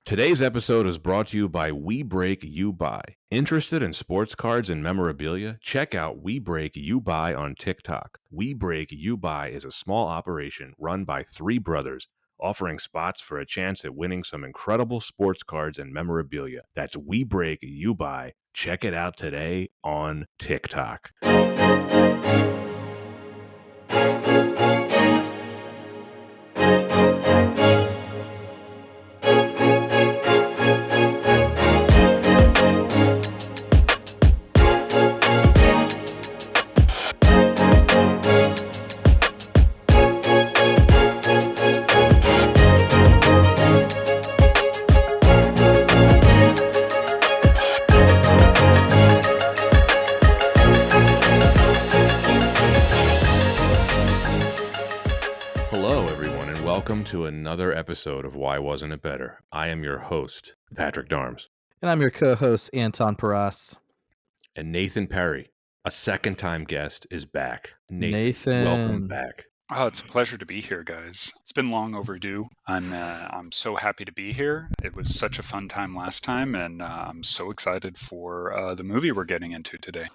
Today's episode is brought to you by We Break You Buy. Interested in sports cards and memorabilia? Check out We Break You Buy on TikTok. We Break You Buy is a small operation run by three brothers, offering spots for a chance at winning some incredible sports cards and memorabilia. That's We Break You Buy. Check it out today on TikTok. Hello, everyone, and welcome to another episode of Why Wasn't It Better? I am your host, Patrick Darms. And I'm your co-host, Anton Paras. And Nathan Perry, a second-time guest, is back. Nathan, welcome back. Oh, it's a pleasure to be here, guys. It's been long overdue. I'm so happy to be here. It was such a fun time last time, and I'm so excited for the movie we're getting into today.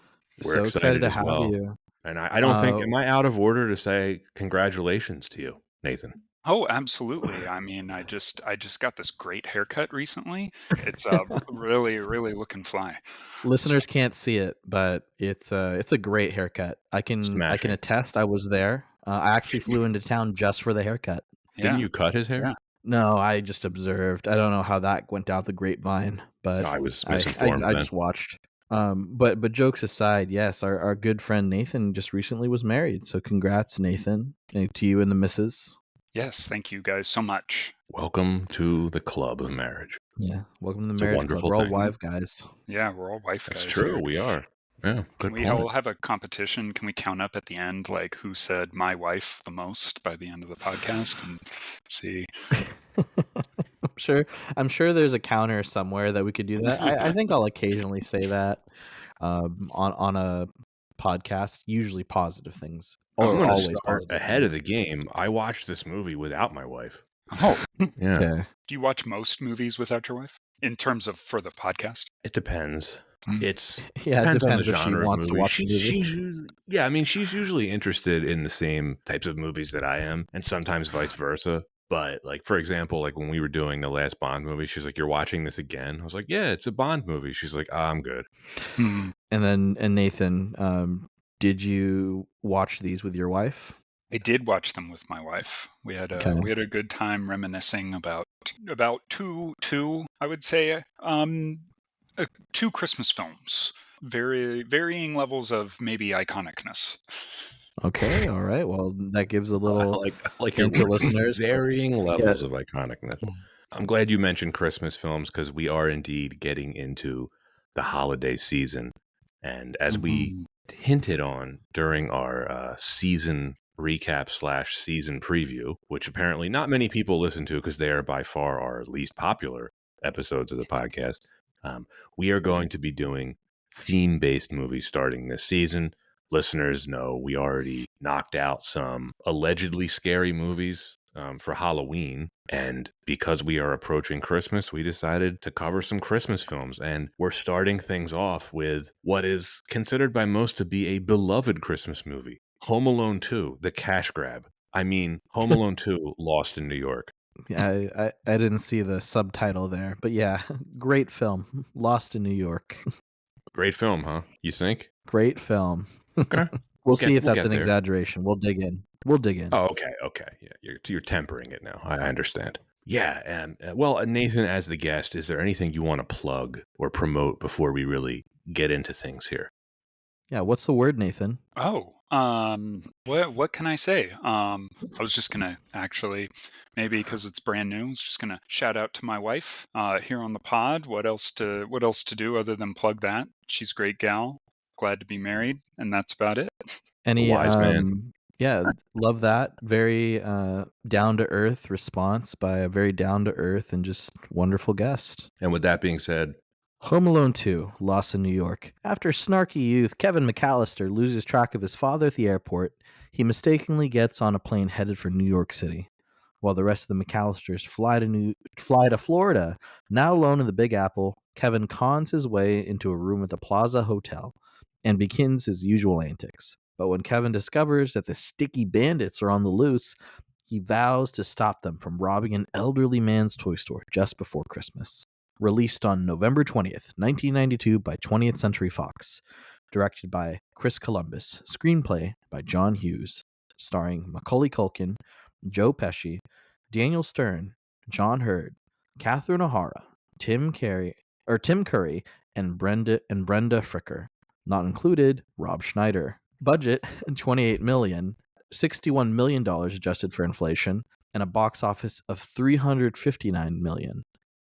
We're so excited to as have well. you. And I don't think, am I out of order to say congratulations to you, Nathan? Oh, absolutely. I mean, I just got this great haircut recently. It's really looking fly. Listeners can't see it, but it's a great haircut. I can Smashing. attest. I was there. I actually flew into town just for the haircut. Didn't you cut his hair? Yeah. No, I just observed. I don't know how that went down the grapevine, but I was misinformed. I just watched. But jokes aside, yes, our good friend Nathan just recently was married. So congrats, Nathan, to you and the missus. Yes, thank you guys so much. Welcome to the club of marriage. Yeah, welcome to the It's a marriage club. wonderful We're all thing. wife guys. Yeah, we're all wife That's guys true. here. We are. Yeah, good Can we point. all have a competition? Can we count up at the end, like who said my wife the most by the end of the podcast, and see? I'm sure there's a counter somewhere that we could do that. I think I'll occasionally say that on a podcast, usually positive things. I'm going to always start positive ahead of things. the game. I watched this movie without my wife. Oh, Yeah. Okay. do you watch most movies without your wife? In terms of for the podcast? It depends. It's Yeah, it depends on the depends if she genre of wants to movie. watch the movie. She's usually interested in the same types of movies that I am, and sometimes vice versa. But like, for example, like when we were doing the last Bond movie, she's like, "You're watching this again?" I was like, "Yeah, it's a Bond movie." She's like, "I'm good." Hmm. And Nathan, did you watch these with your wife? I did watch them with my wife. We had a good time reminiscing about two I would say two Christmas films, very varying levels of maybe iconicness. Okay, all right. Well, that gives a little like hint to listeners. varying levels of iconicness. I'm glad you mentioned Christmas films because we are indeed getting into the holiday season, and as we hinted on during our season recap / season preview, which apparently not many people listen to because they are by far our least popular episodes of the podcast, we are going to be doing theme-based movies starting this season. Listeners know we already knocked out some allegedly scary movies for Halloween. And because we are approaching Christmas, we decided to cover some Christmas films. And we're starting things off with what is considered by most to be a beloved Christmas movie, Home Alone 2, The Cash Grab. I mean, Home Alone 2, Lost in New York. Yeah, I didn't see the subtitle there, but yeah, great film, Lost in New York. Great film, huh? You think? Great film. Okay. We'll see if that's an exaggeration. We'll dig in. Oh, okay. Yeah, you're tempering it now. I understand. Yeah, and well, Nathan, as the guest, is there anything you want to plug or promote before we really get into things here? Yeah, what's the word, Nathan? Oh, what can I say? I was just gonna actually, maybe because it's brand new, I was just gonna shout out to my wife here on the pod. What else to do other than plug that? She's a great gal. Glad to be married, and that's about it. Any wise man. Yeah, love that. Very down to earth response by a very down to earth and just wonderful guest. And with that being said, Home Alone 2, Lost in New York. After snarky youth Kevin McAllister loses track of his father at the airport, he mistakenly gets on a plane headed for New York City. while the rest of the McAllisters fly to Florida. Now alone in the Big Apple, Kevin cons his way into a room at the Plaza Hotel and begins his usual antics. But when Kevin discovers that the sticky bandits are on the loose, he vows to stop them from robbing an elderly man's toy store just before Christmas. Released on November 20th, 1992 by 20th Century Fox. Directed by Chris Columbus. Screenplay by John Hughes. Starring Macaulay Culkin, Joe Pesci, Daniel Stern, John Hurd, Catherine O'Hara, Tim Curry, and Brenda Fricker. Not included, Rob Schneider. Budget, $28 million, $61 million adjusted for inflation, and a box office of $359 million.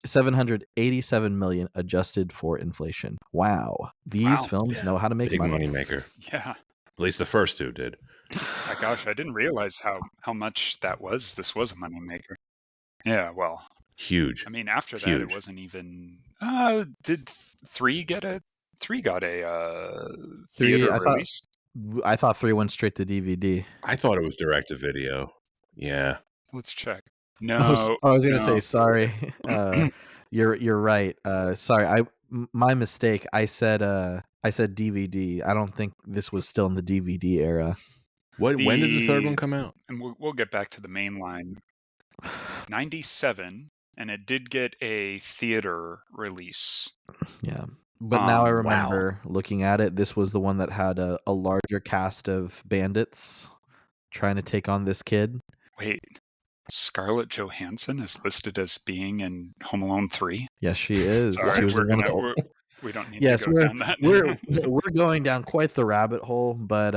$787 million adjusted for inflation. Wow. These films know how to make big money. maker. Yeah. At least the first two did. My gosh, I didn't realize how much that was. This was a moneymaker. Yeah, well, Huge. I mean, after that, Huge. it wasn't even. Did three got a theater release? I thought 3 went straight to DVD. I thought it was direct to video. Yeah. Let's check. I No, was gonna say sorry. You're right. Sorry, my mistake. I said DVD. I don't think this was still in the DVD era. When did the third one come out? And we'll get back to the main line. 97, and it did get a theater release. Yeah. But now I remember looking at it, this was the one that had a larger cast of bandits trying to take on this kid. Wait, Scarlett Johansson is listed as being in Home Alone 3? Yes, she is. Sorry, she was we don't need to go down that. we're going down quite the rabbit hole, but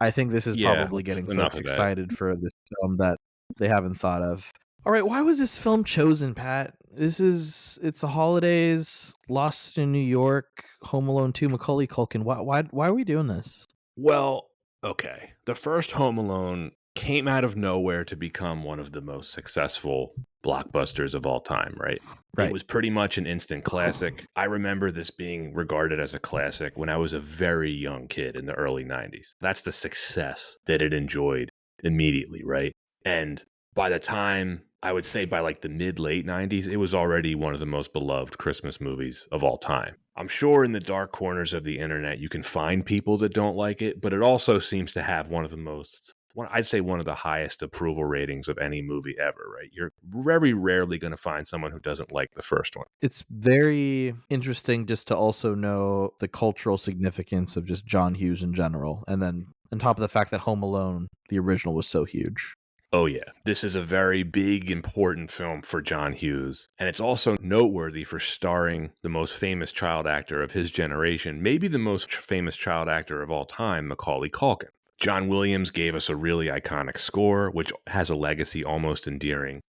I think this is probably getting folks excited for this film that they haven't thought of. All right, why was this film chosen, Pat? It's the holidays, Lost in New York, Home Alone 2, Macaulay Culkin. Why are we doing this? Well, okay. The first Home Alone came out of nowhere to become one of the most successful blockbusters of all time, right? It was pretty much an instant classic. I remember this being regarded as a classic when I was a very young kid in the early 90s. That's the success that it enjoyed immediately, right? And by the time, I would say by like the mid-late 90s, it was already one of the most beloved Christmas movies of all time. I'm sure in the dark corners of the internet, you can find people that don't like it, but it also seems to have one of the highest approval ratings of any movie ever, right? You're very rarely going to find someone who doesn't like the first one. It's very interesting just to also know the cultural significance of just John Hughes in general. And then on top of the fact that Home Alone, the original, was so huge. Oh, yeah. This is a very big, important film for John Hughes. And it's also noteworthy for starring the most famous child actor of his generation, maybe the most famous child actor of all time, Macaulay Culkin. John Williams gave us a really iconic score, which has a legacy almost endearing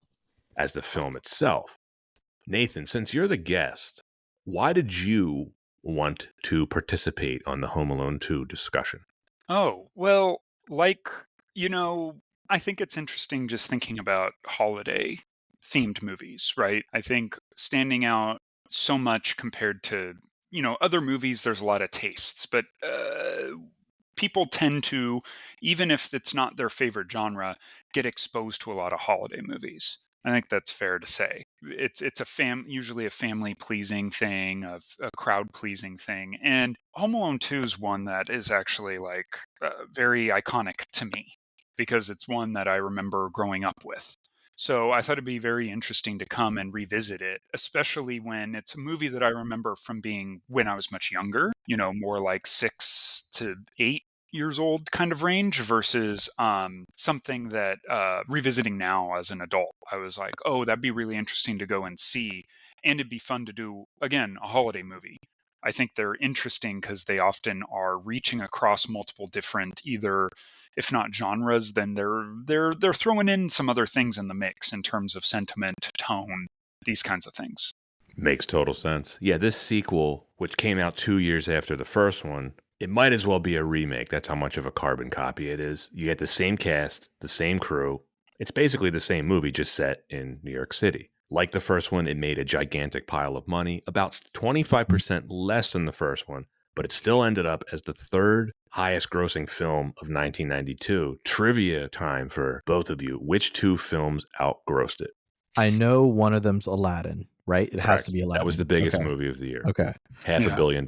as the film itself. Nathan, since you're the guest, why did you want to participate on the Home Alone 2 discussion? Oh, well, I think it's interesting just thinking about holiday themed movies, right? I think standing out so much compared to, other movies, there's a lot of tastes, but people tend to, even if it's not their favorite genre, get exposed to a lot of holiday movies. I think that's fair to say. It's usually a family pleasing thing, a crowd pleasing thing, and Home Alone 2 is one that is actually very iconic to me because it's one that I remember growing up with. So I thought it'd be very interesting to come and revisit it, especially when it's a movie that I remember from being when I was much younger, more like 6 to 8 years old kind of range versus something that revisiting now as an adult, I was like, oh, that'd be really interesting to go and see. And it'd be fun to do, again, a holiday movie. I think they're interesting because they often are reaching across multiple different, either if not genres, then they're throwing in some other things in the mix in terms of sentiment, tone, these kinds of things. Makes total sense. Yeah, this sequel, which came out 2 years after the first one, it might as well be a remake. That's how much of a carbon copy it is. You get the same cast, the same crew. It's basically the same movie, just set in New York City. Like the first one, it made a gigantic pile of money, about 25% less than the first one, but it still ended up as the third highest grossing film of 1992. Trivia time for both of you. Which two films outgrossed it? I know one of them's Aladdin, right? It has to Correct. be Aladdin. That was the biggest Okay. movie of the year. Okay. $500 Yeah. million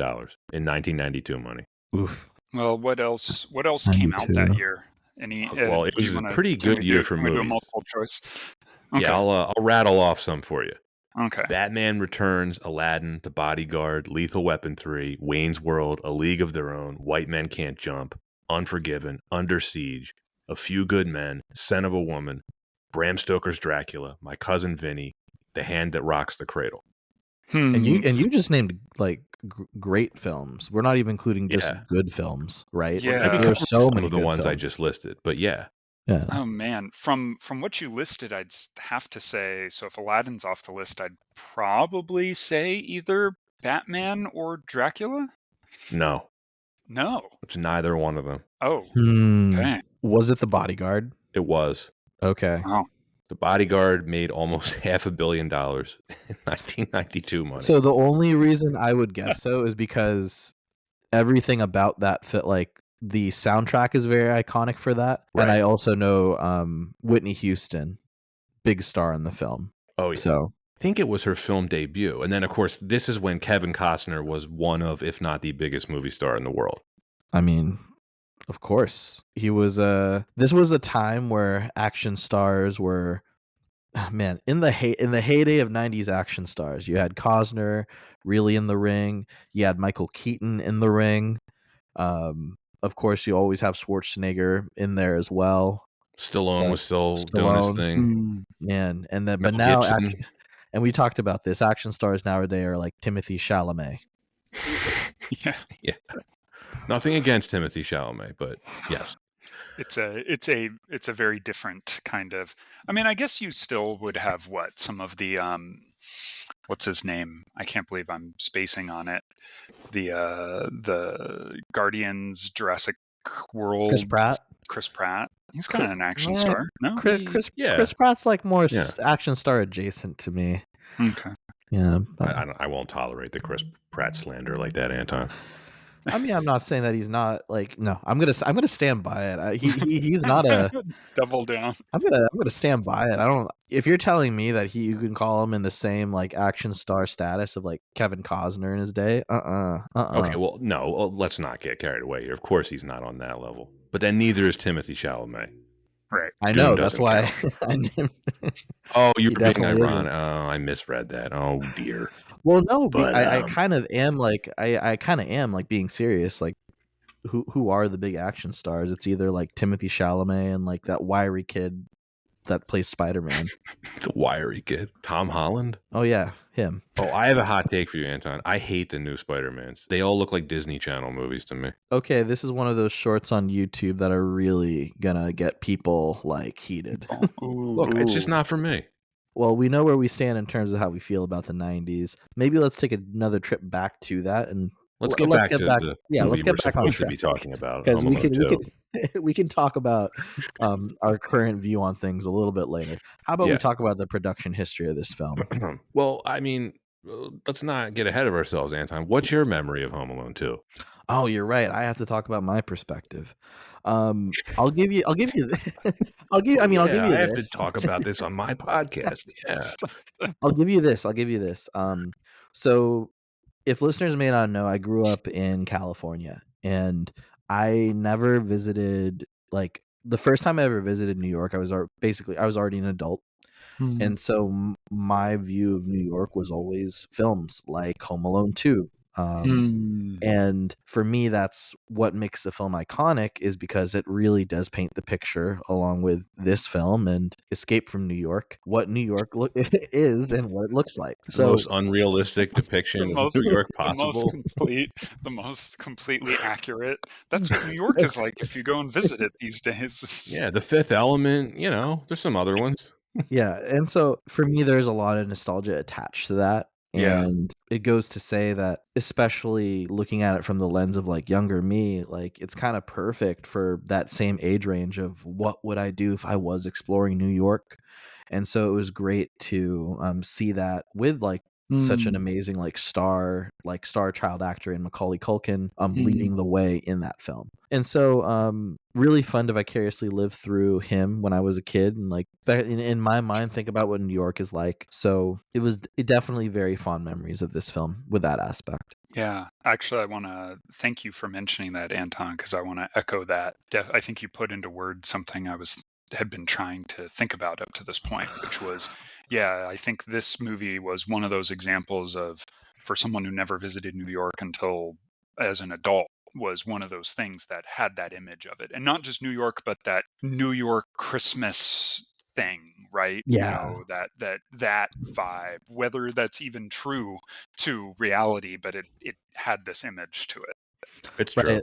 in 1992 money. Oof. Well, what else came out 92. that year? Any? Well, it do was you a wanna pretty can good we year do for can we do a movies. multiple choice? Yeah, Okay. I'll rattle off some for you. Okay. Batman Returns, Aladdin, The Bodyguard, Lethal Weapon 3, Wayne's World, A League of Their Own, White Men Can't Jump, Unforgiven, Under Siege, A Few Good Men, Scent of a Woman, Bram Stoker's Dracula, My Cousin Vinny, The Hand That Rocks the Cradle. And you just named like great films. We're not even including just Yeah. good films, right? Yeah. Maybe There are cover so some many of the good ones I films. just listed, but yeah. Yeah. Oh man, from what you listed, I'd have to say. So if Aladdin's off the list, I'd probably say either Batman or Dracula. No, No. it's neither one of them. Oh, Hmm. dang. Was it The Bodyguard? It was. Okay. Oh, The Bodyguard made almost $500 million in 1992 money. So the only reason I would guess so is because everything about that fit, like the soundtrack is very iconic for that. Right. And I also know Whitney Houston, big star in the film. Oh, yeah. So I think it was her film debut. And then, of course, this is when Kevin Costner was one of, if not the biggest movie star in the world. I mean, of course, he was. This was a time where action stars were, man, in the heyday of '90s action stars. You had Costner really in the ring. You had Michael Keaton in the ring. Of course, you always have Schwarzenegger in there as well. Stallone was still doing his thing. Man, and then but Mel now, Gibson. and we talked about this. Action stars nowadays are like Timothy Chalamet. yeah. Yeah. Nothing against Timothy Chalamet, but yes. It's a very different kind of. I mean, I guess you still would have some of the what's his name? I can't believe I'm spacing on it. The Guardians Jurassic World. Chris Pratt. He's kind of an action star. No, Chris Pratt's like more action star adjacent to me. Okay. Yeah, I won't tolerate the Chris Pratt slander like that, Anton. I mean, I'm not saying that he's not like. No, I'm gonna stand by it. He's not a double down. I'm gonna stand by it. I don't. If you're telling me that you can call him in the same like action star status of like Kevin Costner in his day, Okay, well, no, let's not get carried away here. Of course, he's not on that level, but then neither is Timothy Chalamet. Right. I know. That's why. Oh, you were being ironic. Oh, I misread that. Oh dear. Well, no, but I kind of am like I kind of am like being serious. Like, who are the big action stars? It's either like Timothy Chalamet and like that wiry kid that plays Spider-Man. The wiry kid, Tom Holland. Oh yeah, him. Oh, I have a hot take for you, Anton. I hate the new Spider-Mans. They all look like Disney Channel movies to me. Okay, this is one of those shorts on YouTube that are really gonna get people like heated. Look, it's just not for me. Well, we know where we stand in terms of how we feel about the 90s. Maybe let's take another trip back to that and let's get back to the movie we're supposed to be talking about. Because we can talk about our current view on things a little bit later. How about we talk about the production history of this film? Well, I mean, let's not get ahead of ourselves, Anton. What's your memory of Home Alone 2? Oh, you're right. I have to talk about my perspective. I'll give you. I have to talk about this on my podcast. Yeah. I'll give you this. So if listeners may not know, I grew up in California and I never visited, like the first time I ever visited New York, I was already an adult. And so my view of New York was always films like Home Alone 2. And for me, that's what makes the film iconic, is because it really does paint the picture along with this film and Escape from New York, what New York is and what it looks like. The most unrealistic depiction of New York possible. The most completely accurate. That's what New York is like if you go and visit it these days. Yeah, The Fifth Element, there's some other ones. Yeah, and so for me, there's a lot of nostalgia attached to that. And it goes to say that, especially looking at it from the lens of like younger me, like it's kind of perfect for that same age range of what would I do if I was exploring New York. And so it was great to see that with like such an Mm. amazing star child actor in Macaulay Culkin Mm. leading the way in that film. And so really fun to vicariously live through him when I was a kid, and in my mind think about what New York is like. So it was definitely very fond memories of this film with that aspect. Yeah, actually, I want to thank you for mentioning that, Anton, because I want to echo that. I think you put into words something I had been trying to think about up to this point, which was, yeah, I think this movie was one of those examples of, for someone who never visited New York until as an adult, was one of those things that had that image of it, and not just New York, but that New York Christmas thing, right? Yeah. That vibe, whether that's even true to reality, but it had this image to it. It's true.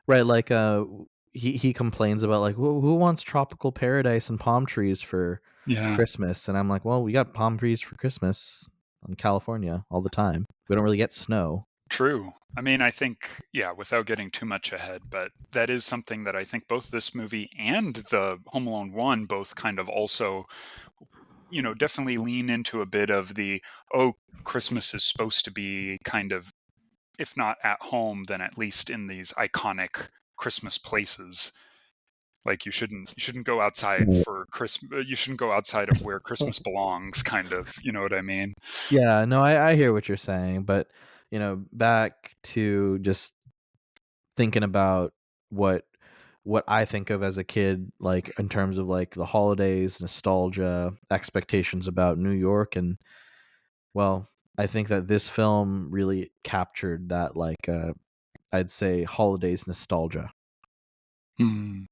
Right. Right, he complains about who wants tropical paradise and palm trees for Yeah, Christmas? And I'm like, well, we got palm trees for Christmas in California all the time. We don't really get snow. true. I mean, I think, yeah, without getting too much ahead, but that is something that I think both this movie and the Home Alone 1 both kind of also, definitely lean into a bit of the, oh, Christmas is supposed to be kind of, if not at home, then at least in these iconic Christmas places. Like you shouldn't go outside for Christmas. You shouldn't go outside of where Christmas belongs, kind of. You know what I mean? Yeah, no, I hear what you're saying, but back to just thinking about what I think of as a kid, like in terms of the holidays, nostalgia, expectations about New York, and well, I think that this film really captured that, I'd say holidays nostalgia. Hmm.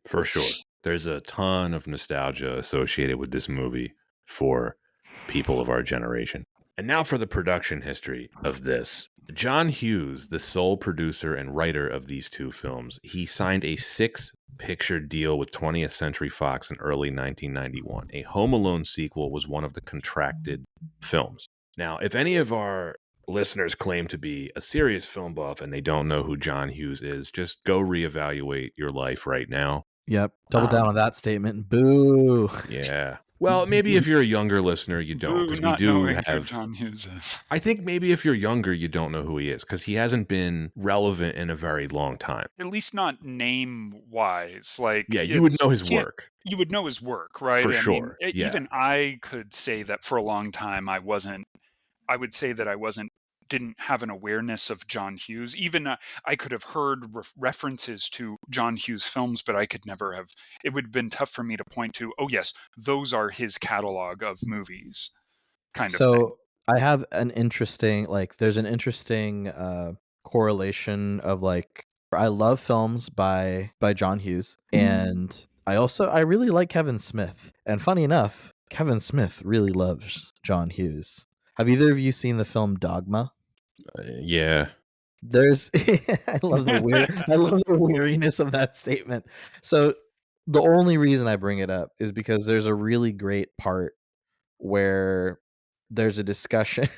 For sure. There's a ton of nostalgia associated with this movie for people of our generation. And now for the production history of this. John Hughes, the sole producer and writer of these two films, he signed a 6-picture deal with 20th Century Fox in early 1991. A Home Alone sequel was one of the contracted films. Now, if any of our listeners claim to be a serious film buff and they don't know who John Hughes is, just go reevaluate your life right now. Yep, double down on that statement. Boo. Yeah. Well, maybe if you're a younger listener, you don't, Boo, because we not do knowing who have. John Hughes is. I think maybe if you're younger, you don't know who he is because he hasn't been relevant in a very long time. At least not name wise. Like Yeah, you would it's know you his can't. work You would know his work, for right? I mean, sure. Yeah. even I could say that for a long time I would say that I didn't have an awareness of John Hughes. Even I could have heard references to John Hughes films, but I could never have. It would have been tough for me to point to. Oh yes, those are his catalog of movies, kind of thing. So I have an interesting there's an interesting correlation of I love films by John Hughes, and I really like Kevin Smith. And funny enough, Kevin Smith really loves John Hughes. Have either of you seen the film Dogma? Yeah. There's I love the weariness of that statement. So the only reason I bring it up is because there's a really great part where there's a discussion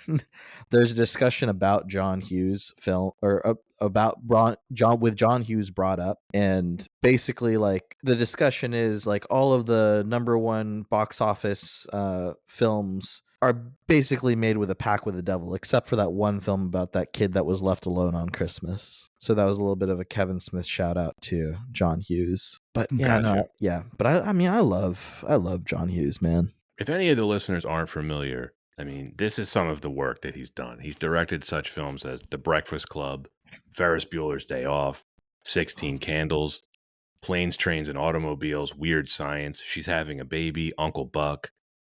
there's a discussion about John Hughes film, or about John Hughes brought up, and basically the discussion is all of the number one box office films are basically made with a pact with the devil, except for that one film about that kid that was left alone on Christmas. So that was a little bit of a Kevin Smith shout out to John Hughes. But yeah, Gotcha. no, yeah. But I mean, I love John Hughes, man. If any of the listeners aren't familiar, I mean, this is some of the work that he's done. He's directed such films as The Breakfast Club, Ferris Bueller's Day Off, 16 Candles, Planes, Trains, and Automobiles, Weird Science, She's Having a Baby, Uncle Buck.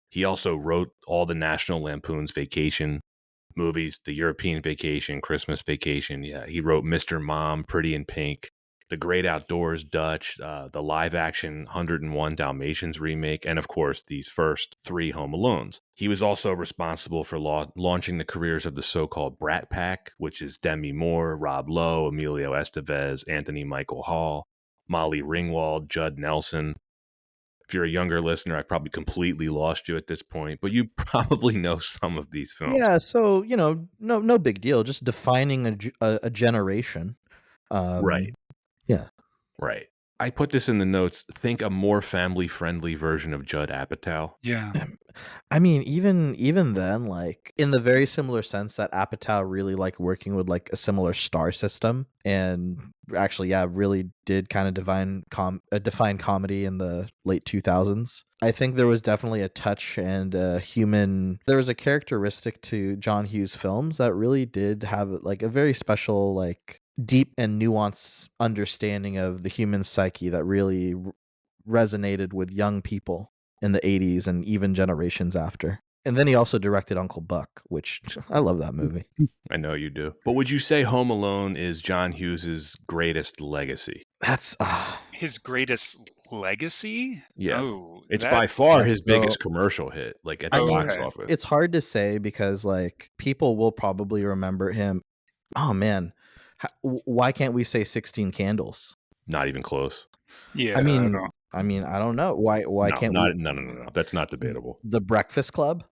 He also wrote all the National Lampoon's Vacation movies, The European Vacation, Christmas Vacation. Yeah, he wrote Mr. Mom, Pretty in Pink, The Great Outdoors, Dutch, the live action 101 Dalmatians remake, and of course, these first 3 Home Alones. He was also responsible for launching the careers of the so-called Brat Pack, which is Demi Moore, Rob Lowe, Emilio Estevez, Anthony Michael Hall, Molly Ringwald, Judd Nelson. If you're a younger listener, I've probably completely lost you at this point, but you probably know some of these films. Yeah, so no big deal. Just defining a generation. Right, Yeah, right. I put this in the notes. Think a more family-friendly version of Judd Apatow. Yeah. I mean, even then, like in the very similar sense that Apatow really like working with like a similar star system, and actually, yeah, really did kind of define comedy in the late 2000s. I think there was definitely a touch and a human. There was a characteristic to John Hughes films that really did have like a very special, like deep and nuanced understanding of the human psyche that really resonated with young people in the 80s and even generations after. And then he also directed Uncle Buck, which I love that movie. I know you do. But would you say Home Alone is John Hughes's greatest legacy? That's His greatest legacy? Yeah. Oh, It's by that's far that's his so. biggest commercial hit, like at I the mean, box okay. office. it's hard to say because like people will probably remember him. Oh man, why can't we say 16 Candles? Not even close. Yeah, I I mean, don't. I don't know why can't we? No. That's not debatable. The Breakfast Club.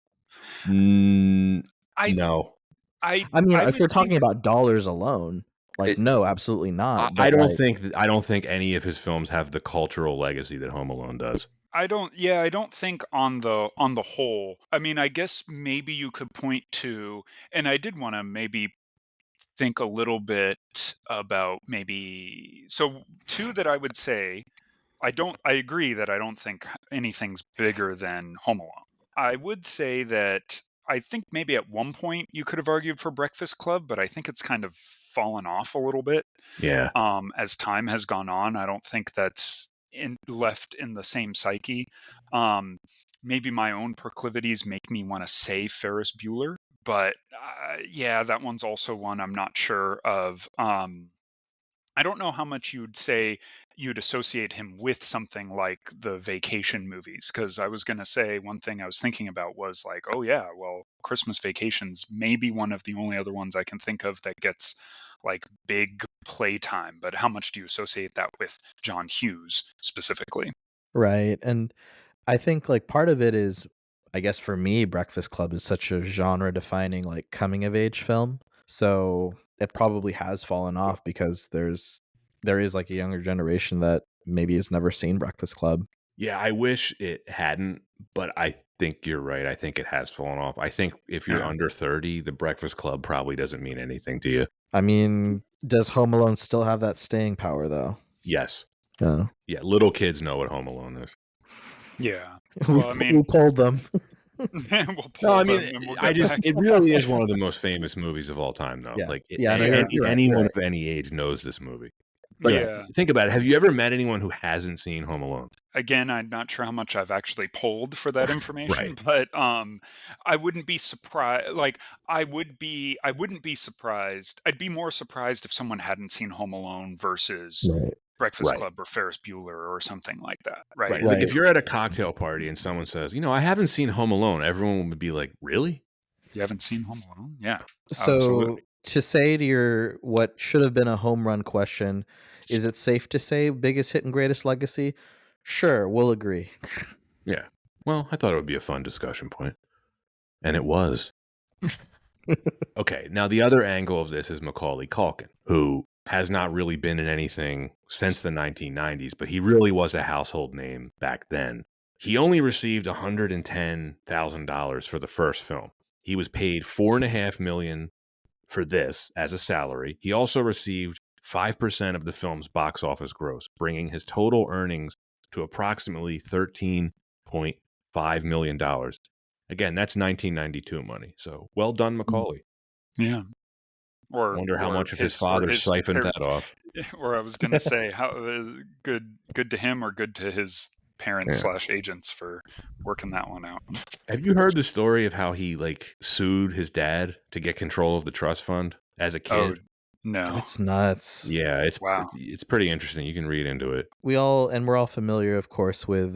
I No. I I mean, I if would you're talking think about dollars alone, like It- no, absolutely not. I But don't like, think I don't think any of his films have the cultural legacy that Home Alone does. I don't think on the whole. I mean, I guess maybe you could point to, and I did want to maybe think a little bit about maybe, so two that I would say. I agree that I don't think anything's bigger than Home Alone. I would say that I think maybe at one point you could have argued for Breakfast Club, but I think it's kind of fallen off a little bit Yeah. as time has gone on. I don't think that's left in the same psyche. Um, Maybe my own proclivities make me want to say Ferris Bueller, but yeah, that one's also one I'm not sure of. I don't know how much you'd say you'd associate him with something like the vacation movies. Because I was going to say one thing I was thinking about was like, oh, yeah, well, Christmas Vacations may be one of the only other ones I can think of that gets like big playtime. But how much do you associate that with John Hughes specifically? right. And I think like part of it is, I guess for me, Breakfast Club is such a genre defining like coming of age film. So it probably has fallen off because there is like a younger generation that maybe has never seen Breakfast Club. Yeah, I wish it hadn't, but I think you're right. I think it has fallen off. I think if you're Yeah. under 30, The Breakfast Club probably doesn't mean anything to you. I mean, does Home Alone still have that staying power though? Yes. No. Yeah, little kids know what Home Alone is. Yeah. we, Well, I we mean, pulled them. we'll No, pull I them mean, and we'll I get just back. it really is one of the most famous movies of all time, though. Yeah. Like Yeah, no, you're right, anyone you're right. of any age knows this movie. Like, Yeah. think about it. Have you ever met anyone who hasn't seen Home Alone? Again, I'm not sure how much I've actually polled for that information, Right. but I wouldn't be surprised. Like, I wouldn't be surprised. I'd be more surprised if someone hadn't seen Home Alone versus Right. Breakfast Right. Club or Ferris Bueller or something like that, right? Right. Like Right. if you're at a cocktail party and someone says, I haven't seen Home Alone, everyone would be like, really? You haven't seen Home Alone? Yeah, So absolutely. to say to your what should have been a home run question, is it safe to say biggest hit and greatest legacy? Sure, we'll agree. Yeah. Well, I thought it would be a fun discussion point. And it was. Okay. Now, the other angle of this is Macaulay Culkin, who has not really been in anything since the 1990s, but he really was a household name back then. He only received $110,000 for the first film. He was paid $4.5 million for this as a salary. He also received 5% of the film's box office gross, bringing his total earnings to approximately $13.5 million. Again, that's 1992 money. So well done, Macaulay. Yeah. Wonder how much of his father siphoned that off. Or I was going to say, how good to him or good to his parents / agents for working that one out. Have you heard the story of how he sued his dad to get control of the trust fund as a kid? Oh, no. It's nuts. Yeah, Wow. it's pretty interesting. You can read into it. We're all familiar, of course, with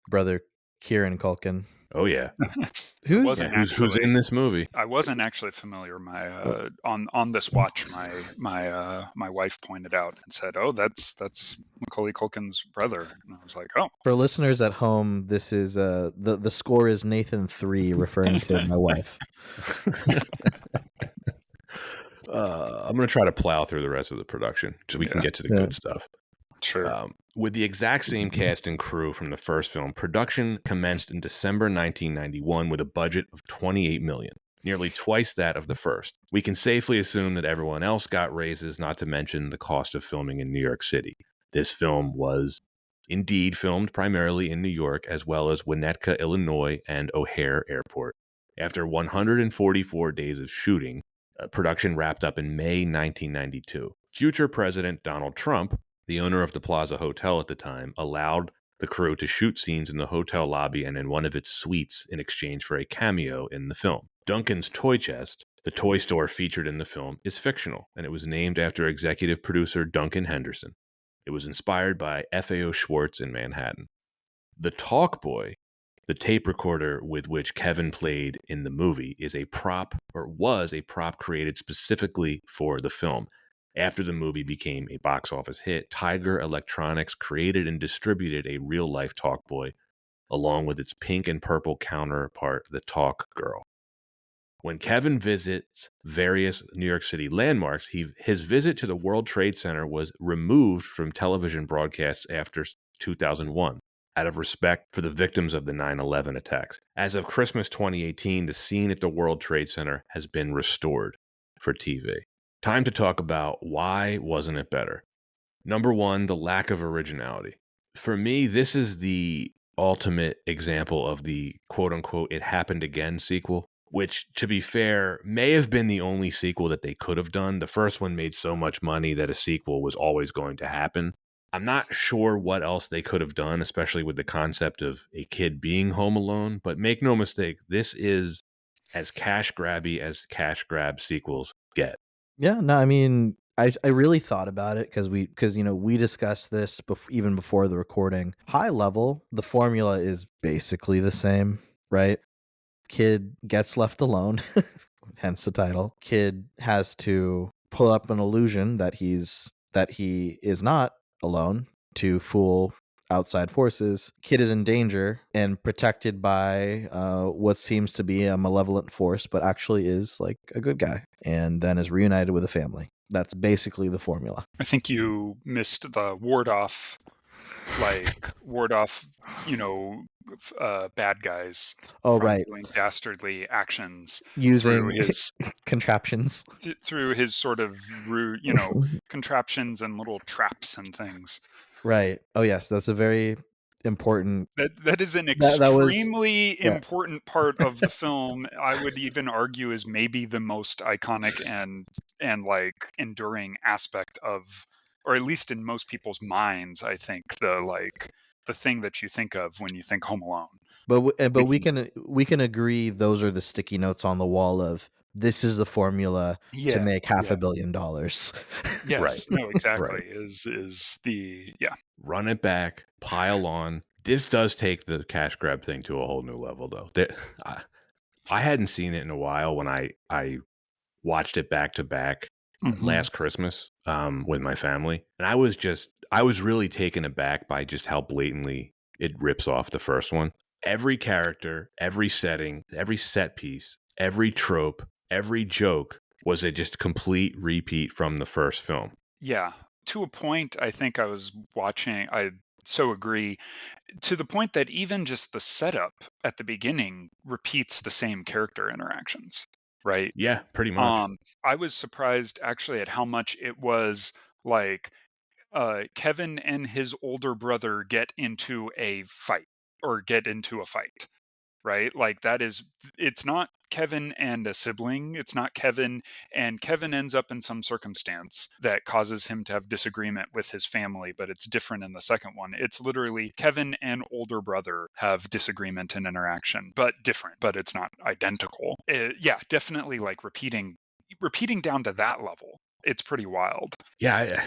brother Kieran Culkin. Oh yeah, Who's who's in this movie? I wasn't actually familiar. My on this watch, my wife pointed out and said, "Oh, that's Macaulay Culkin's brother," and I was like, "Oh." For listeners at home, this is the score is Nathan 3, referring to my wife. I'm gonna try to plow through the rest of the production so we can get to the good stuff. Sure. With the exact same cast and crew from the first film, production commenced in December 1991 with a budget of $28 million, nearly twice that of the first. We can safely assume that everyone else got raises, not to mention the cost of filming in New York City. This film was indeed filmed primarily in New York, as well as Winnetka, Illinois, and O'Hare Airport. After 144 days of shooting, production wrapped up in May 1992. Future President Donald Trump, the owner of the Plaza Hotel at the time, allowed the crew to shoot scenes in the hotel lobby and in one of its suites in exchange for a cameo in the film. Duncan's Toy Chest, the toy store featured in the film, is fictional, and it was named after executive producer Duncan Henderson. It was inspired by FAO Schwartz in Manhattan. The Talk Boy, the tape recorder with which Kevin played in the movie, is a prop, or was a prop created specifically for the film. After the movie became a box office hit, Tiger Electronics created and distributed a real-life Talk Boy, along with its pink and purple counterpart, the Talk Girl. When Kevin visits various New York City landmarks, his visit to the World Trade Center was removed from television broadcasts after 2001, out of respect for the victims of the 9/11 attacks. As of Christmas 2018, the scene at the World Trade Center has been restored for TV. Time to talk about why wasn't it better. Number one, the lack of originality. For me, this is the ultimate example of the quote-unquote "it happened again" sequel, which, to be fair, may have been the only sequel that they could have done. The first one made so much money that a sequel was always going to happen. I'm not sure what else they could have done, especially with the concept of a kid being home alone, but make no mistake, this is as cash grabby as cash grab sequels get. Yeah, no, I mean, I really thought about it because we discussed this even before the recording. High level, the formula is basically the same, right? Kid gets left alone, hence the title. Kid has to pull up an illusion that he is not alone to fool outside forces. Kid is in danger and protected by what seems to be a malevolent force, but actually is like a good guy, and then is reunited with a family. That's basically the formula. I think you missed the ward off, bad guys Oh, from right. doing dastardly actions through Using his contraptions. sort of contraptions and little traps and things. Right. Oh, yes. That's a very important. That is an That was. extremely Yeah. important part of the film. I would even argue is maybe the most iconic and like enduring aspect of, or at least in most people's minds, I think the thing that you think of when you think Home Alone. But we Thinking, can agree those are the sticky notes on the wall of this is the formula to yeah, make half yeah, $1 billion. Right. yes, no, exactly. Right. Is the yeah. Run it back, pile on. This does take the cash grab thing to a whole new level, though. I hadn't seen it in a while when I watched it back to back Mhm. last Christmas with my family, and I was really taken aback by just how blatantly it rips off the first one. Every character, every setting, every set piece, every trope, every joke was a just complete repeat from the first film. Yeah, to a point, I think I was watching. I so agree. To the point that even just the setup at the beginning repeats the same character interactions, right? Yeah, pretty much. I was surprised actually at how much it was like Kevin and his older brother get into a fight or get into a fight, right? Like that is, it's not Kevin and a sibling. It's not Kevin, and Kevin ends up in some circumstance that causes him to have disagreement with his family, but it's different in the second one. It's literally Kevin and older brother have disagreement and interaction, but different, but it's not identical. Yeah, definitely like repeating down to that level. It's pretty wild. Yeah,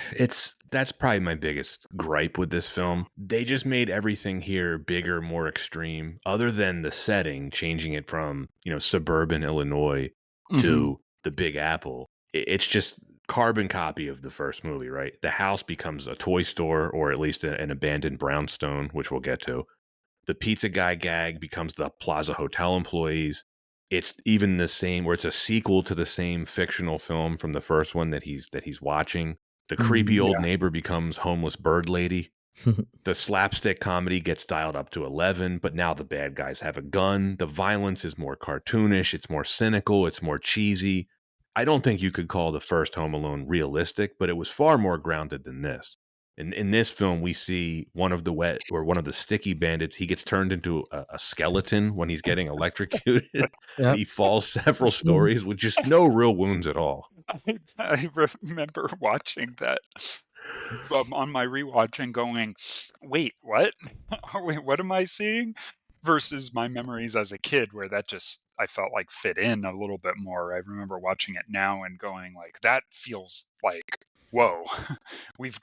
that's probably my biggest gripe with this film. They just made everything here bigger, more extreme, other than the setting, changing it from, suburban Illinois Hmm. to the Big Apple. It's just carbon copy of the first movie, right? The house becomes a toy store or at least an abandoned brownstone, which we'll get to. The pizza guy gag becomes the Plaza Hotel employees. It's even the same, where it's a sequel to the same fictional film from the first one that he's watching. The creepy Mm. old neighbor becomes homeless bird lady. The slapstick comedy gets dialed up to 11, but now the bad guys have a gun. The violence is more cartoonish. It's more cynical. It's more cheesy. I don't think you could call the first Home Alone realistic, but it was far more grounded than this. In this film, we see one of the sticky bandits. He gets turned into a skeleton when he's getting electrocuted, and Yep. he falls several stories with just no real wounds at all. I remember watching that on my rewatch and going, "Wait, what? Wait, what am I seeing?" Versus my memories as a kid, where that just I felt like fit in a little bit more. I remember watching it now and going like, "That feels like whoa, we've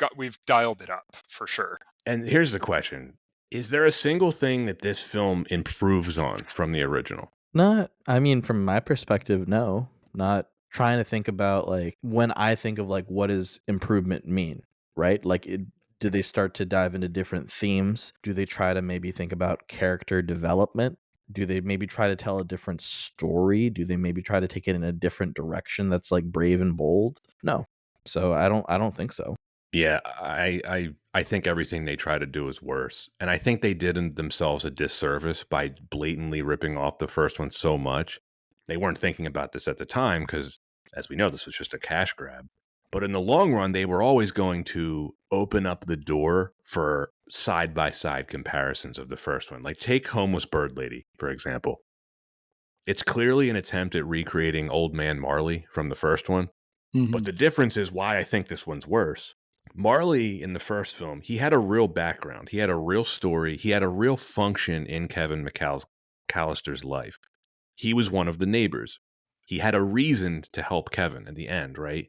dialed it up for sure." And here's the question. Is there a single thing that this film improves on from the original? Not, I mean, from my perspective, no. Not trying to think about like when I think of like what does improvement mean, right? Like, do they start to dive into different themes? Do they try to maybe think about character development? Do they maybe try to tell a different story? Do they maybe try to take it in a different direction that's like brave and bold? No. So I don't think so. Yeah, I think everything they try to do is worse. And I think they did themselves a disservice by blatantly ripping off the first one so much. They weren't thinking about this at the time because, as we know, this was just a cash grab. But in the long run, they were always going to open up the door for side by side comparisons of the first one. Like, take Homeless Bird Lady, for example. It's clearly an attempt at recreating Old Man Marley from the first one. But the difference is why I think this one's worse. Marley in the first film, he had a real background. He had a real story. He had a real function in Kevin McAllister's life. He was one of the neighbors. He had a reason to help Kevin at the end, right?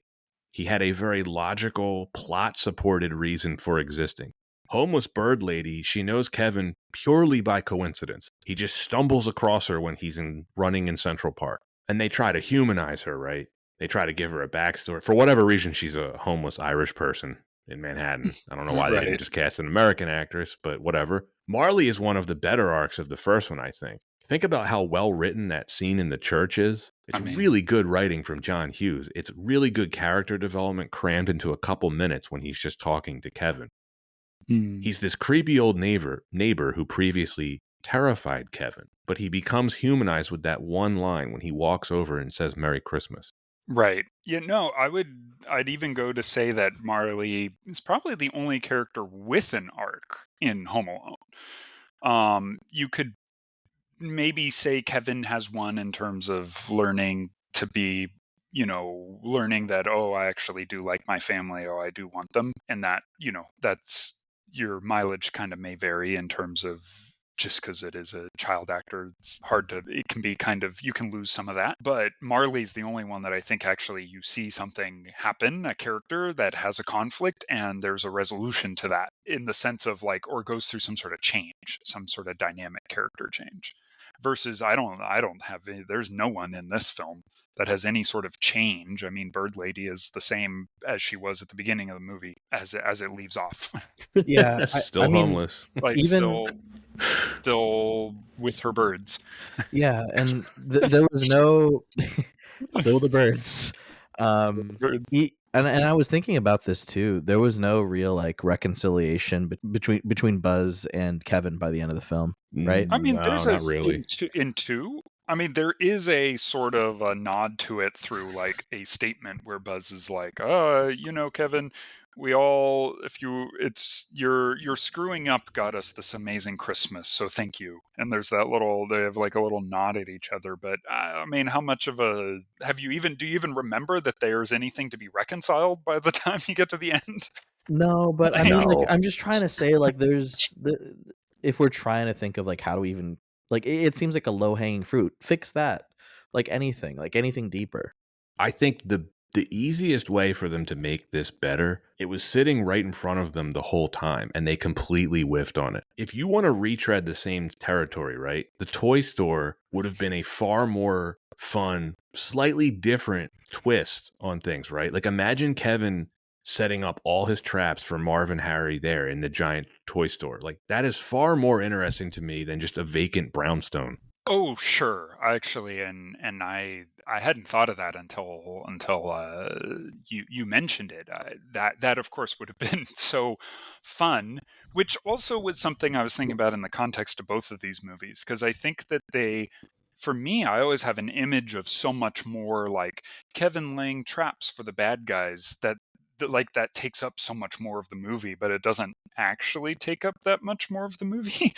He had a very logical, plot supported reason for existing. Homeless Bird Lady, she knows Kevin purely by coincidence. He just stumbles across her when he's running in Central Park. And they try to humanize her, right? They try to give her a backstory. For whatever reason, she's a homeless Irish person in Manhattan. I don't know why they didn't Right. just cast an American actress, but whatever. Marley is one of the better arcs of the first one, I think. Think about how well written that scene in the church is. It's I mean, really good writing from John Hughes. It's really good character development crammed into a couple minutes when he's just talking to Kevin. He's this creepy old neighbor who previously terrified Kevin, but he becomes humanized with that one line when he walks over and says Merry Christmas. right. Yeah, no, I'd even go to say that Marley is probably the only character with an arc in Home Alone. You could maybe say Kevin has one in terms of learning to be, learning that, oh, I actually do like my family, oh, I do want them. And that, that's your mileage kind of may vary in terms of just because it is a child actor, it can be kind of, you can lose some of that. But Marley's the only one that I think actually you see something happen, a character that has a conflict and there's a resolution to that in the sense of like, or goes through some sort of change, some sort of dynamic character change versus I don't have there's no one in this film that has any sort of change. I mean, Bird Lady is the same as she was at the beginning of the movie as it leaves off. Yeah, I Still mean, homeless. Like even still with her birds. yeah, and there was no still the birds. And I was thinking about this too. There was no real like reconciliation between Buzz and Kevin by the end of the film, right? I mean, No, there's a not really. in two. I mean, there is a sort of a nod to it through like a statement where Buzz is like, Kevin, we all, if you, it's you're screwing up, got us this amazing Christmas, so thank you." And there's that little, they have like a little nod at each other. But I mean, how much of a do you even remember that there's anything to be reconciled by the time you get to the end? No, but I Like, mean, like, No. I'm just trying to say, like, if we're trying to think of like how do we even like it seems like a low hanging fruit. Fix that, like anything deeper. I think the easiest way for them to make this better, it was sitting right in front of them the whole time and they completely whiffed on it. If you want to retread the same territory, right? The toy store would have been a far more fun, slightly different twist on things, right? Like imagine Kevin setting up all his traps for Marv and Harry there in the giant toy store. Like that is far more interesting to me than just a vacant brownstone. Oh, sure. Actually, and I hadn't thought of that until you mentioned it. That of course would have been so fun, which also was something I was thinking about in the context of both of these movies, because I think that for me, I always have an image of so much more like Kevin laying traps for the bad guys that takes up so much more of the movie, but it doesn't actually take up that much more of the movie.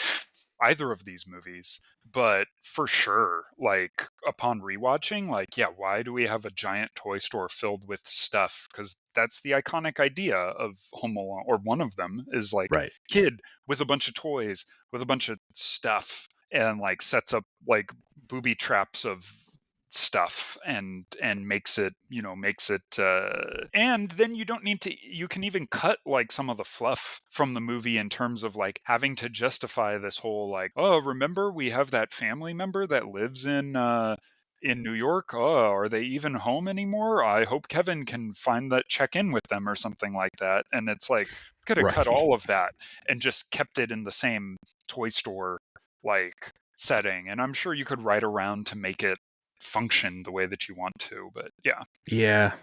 Either of these movies. But for sure, like upon rewatching, like, yeah, why do we have a giant toy store filled with stuff? Because that's the iconic idea of Home Alone, or one of them is like Right. kid with a bunch of toys, with a bunch of stuff, and like sets up like booby traps of stuff and makes it and then you don't need to you can even cut like some of the fluff from the movie in terms of like having to justify this whole like, oh, remember we have that family member that lives in New York. Oh, are they even home anymore? I hope Kevin can find that, check in with them or something like that. And it's like, could have cut Right. all of that and just kept it in the same toy store like setting. And I'm sure you could write around to make it function the way that you want to. But yeah. Yeah,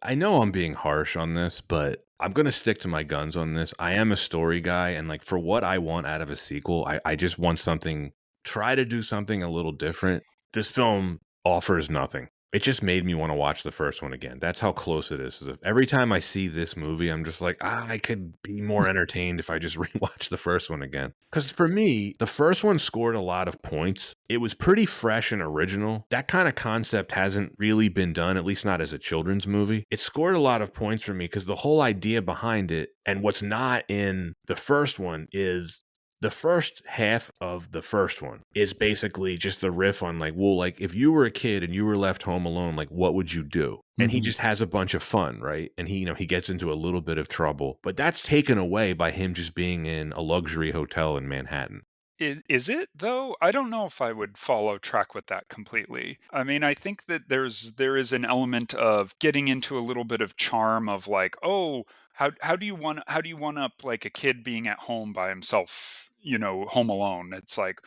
I know I'm being harsh on this, but I'm gonna stick to my guns on this. I am a story guy, and like for what I want out of a sequel, I just want something, try to do something a little different. This film offers nothing. It just made me want to watch the first one again. That's how close it is. Every time I see this movie, I'm just like, I could be more entertained if I just rewatch the first one again. Because for me, the first one scored a lot of points. It was pretty fresh and original. That kind of concept hasn't really been done, at least not as a children's movie. It scored a lot of points for me because the whole idea behind it, and what's not in the first one, is the first half of the first one is basically just the riff on like, well, like if you were a kid and you were left home alone, like what would you do? And he Mhm. just has a bunch of fun, right? And he gets into a little bit of trouble, but that's taken away by him just being in a luxury hotel in Manhattan. Is it though? I don't know if I would follow track with that completely. I mean, I think that there is an element of getting into a little bit of charm of like, oh, how do you one up like a kid being at home by himself, home alone? It's like,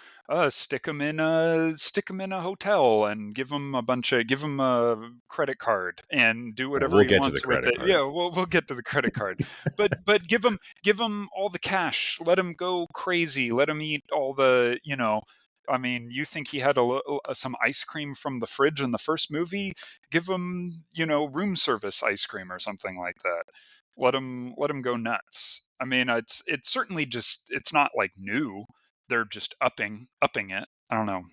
stick him in a hotel and give him a credit card and do Oh, whatever we'll he get to the wants with credit it. card. Yeah, we'll get to the credit card, but give him all the cash. Let him go crazy. Let him eat all I mean, you think he had some ice cream from the fridge in the first movie? Give him, room service ice cream or something like that. Let him go nuts. I mean, it's certainly just it's not like new. They're just upping it. I don't know.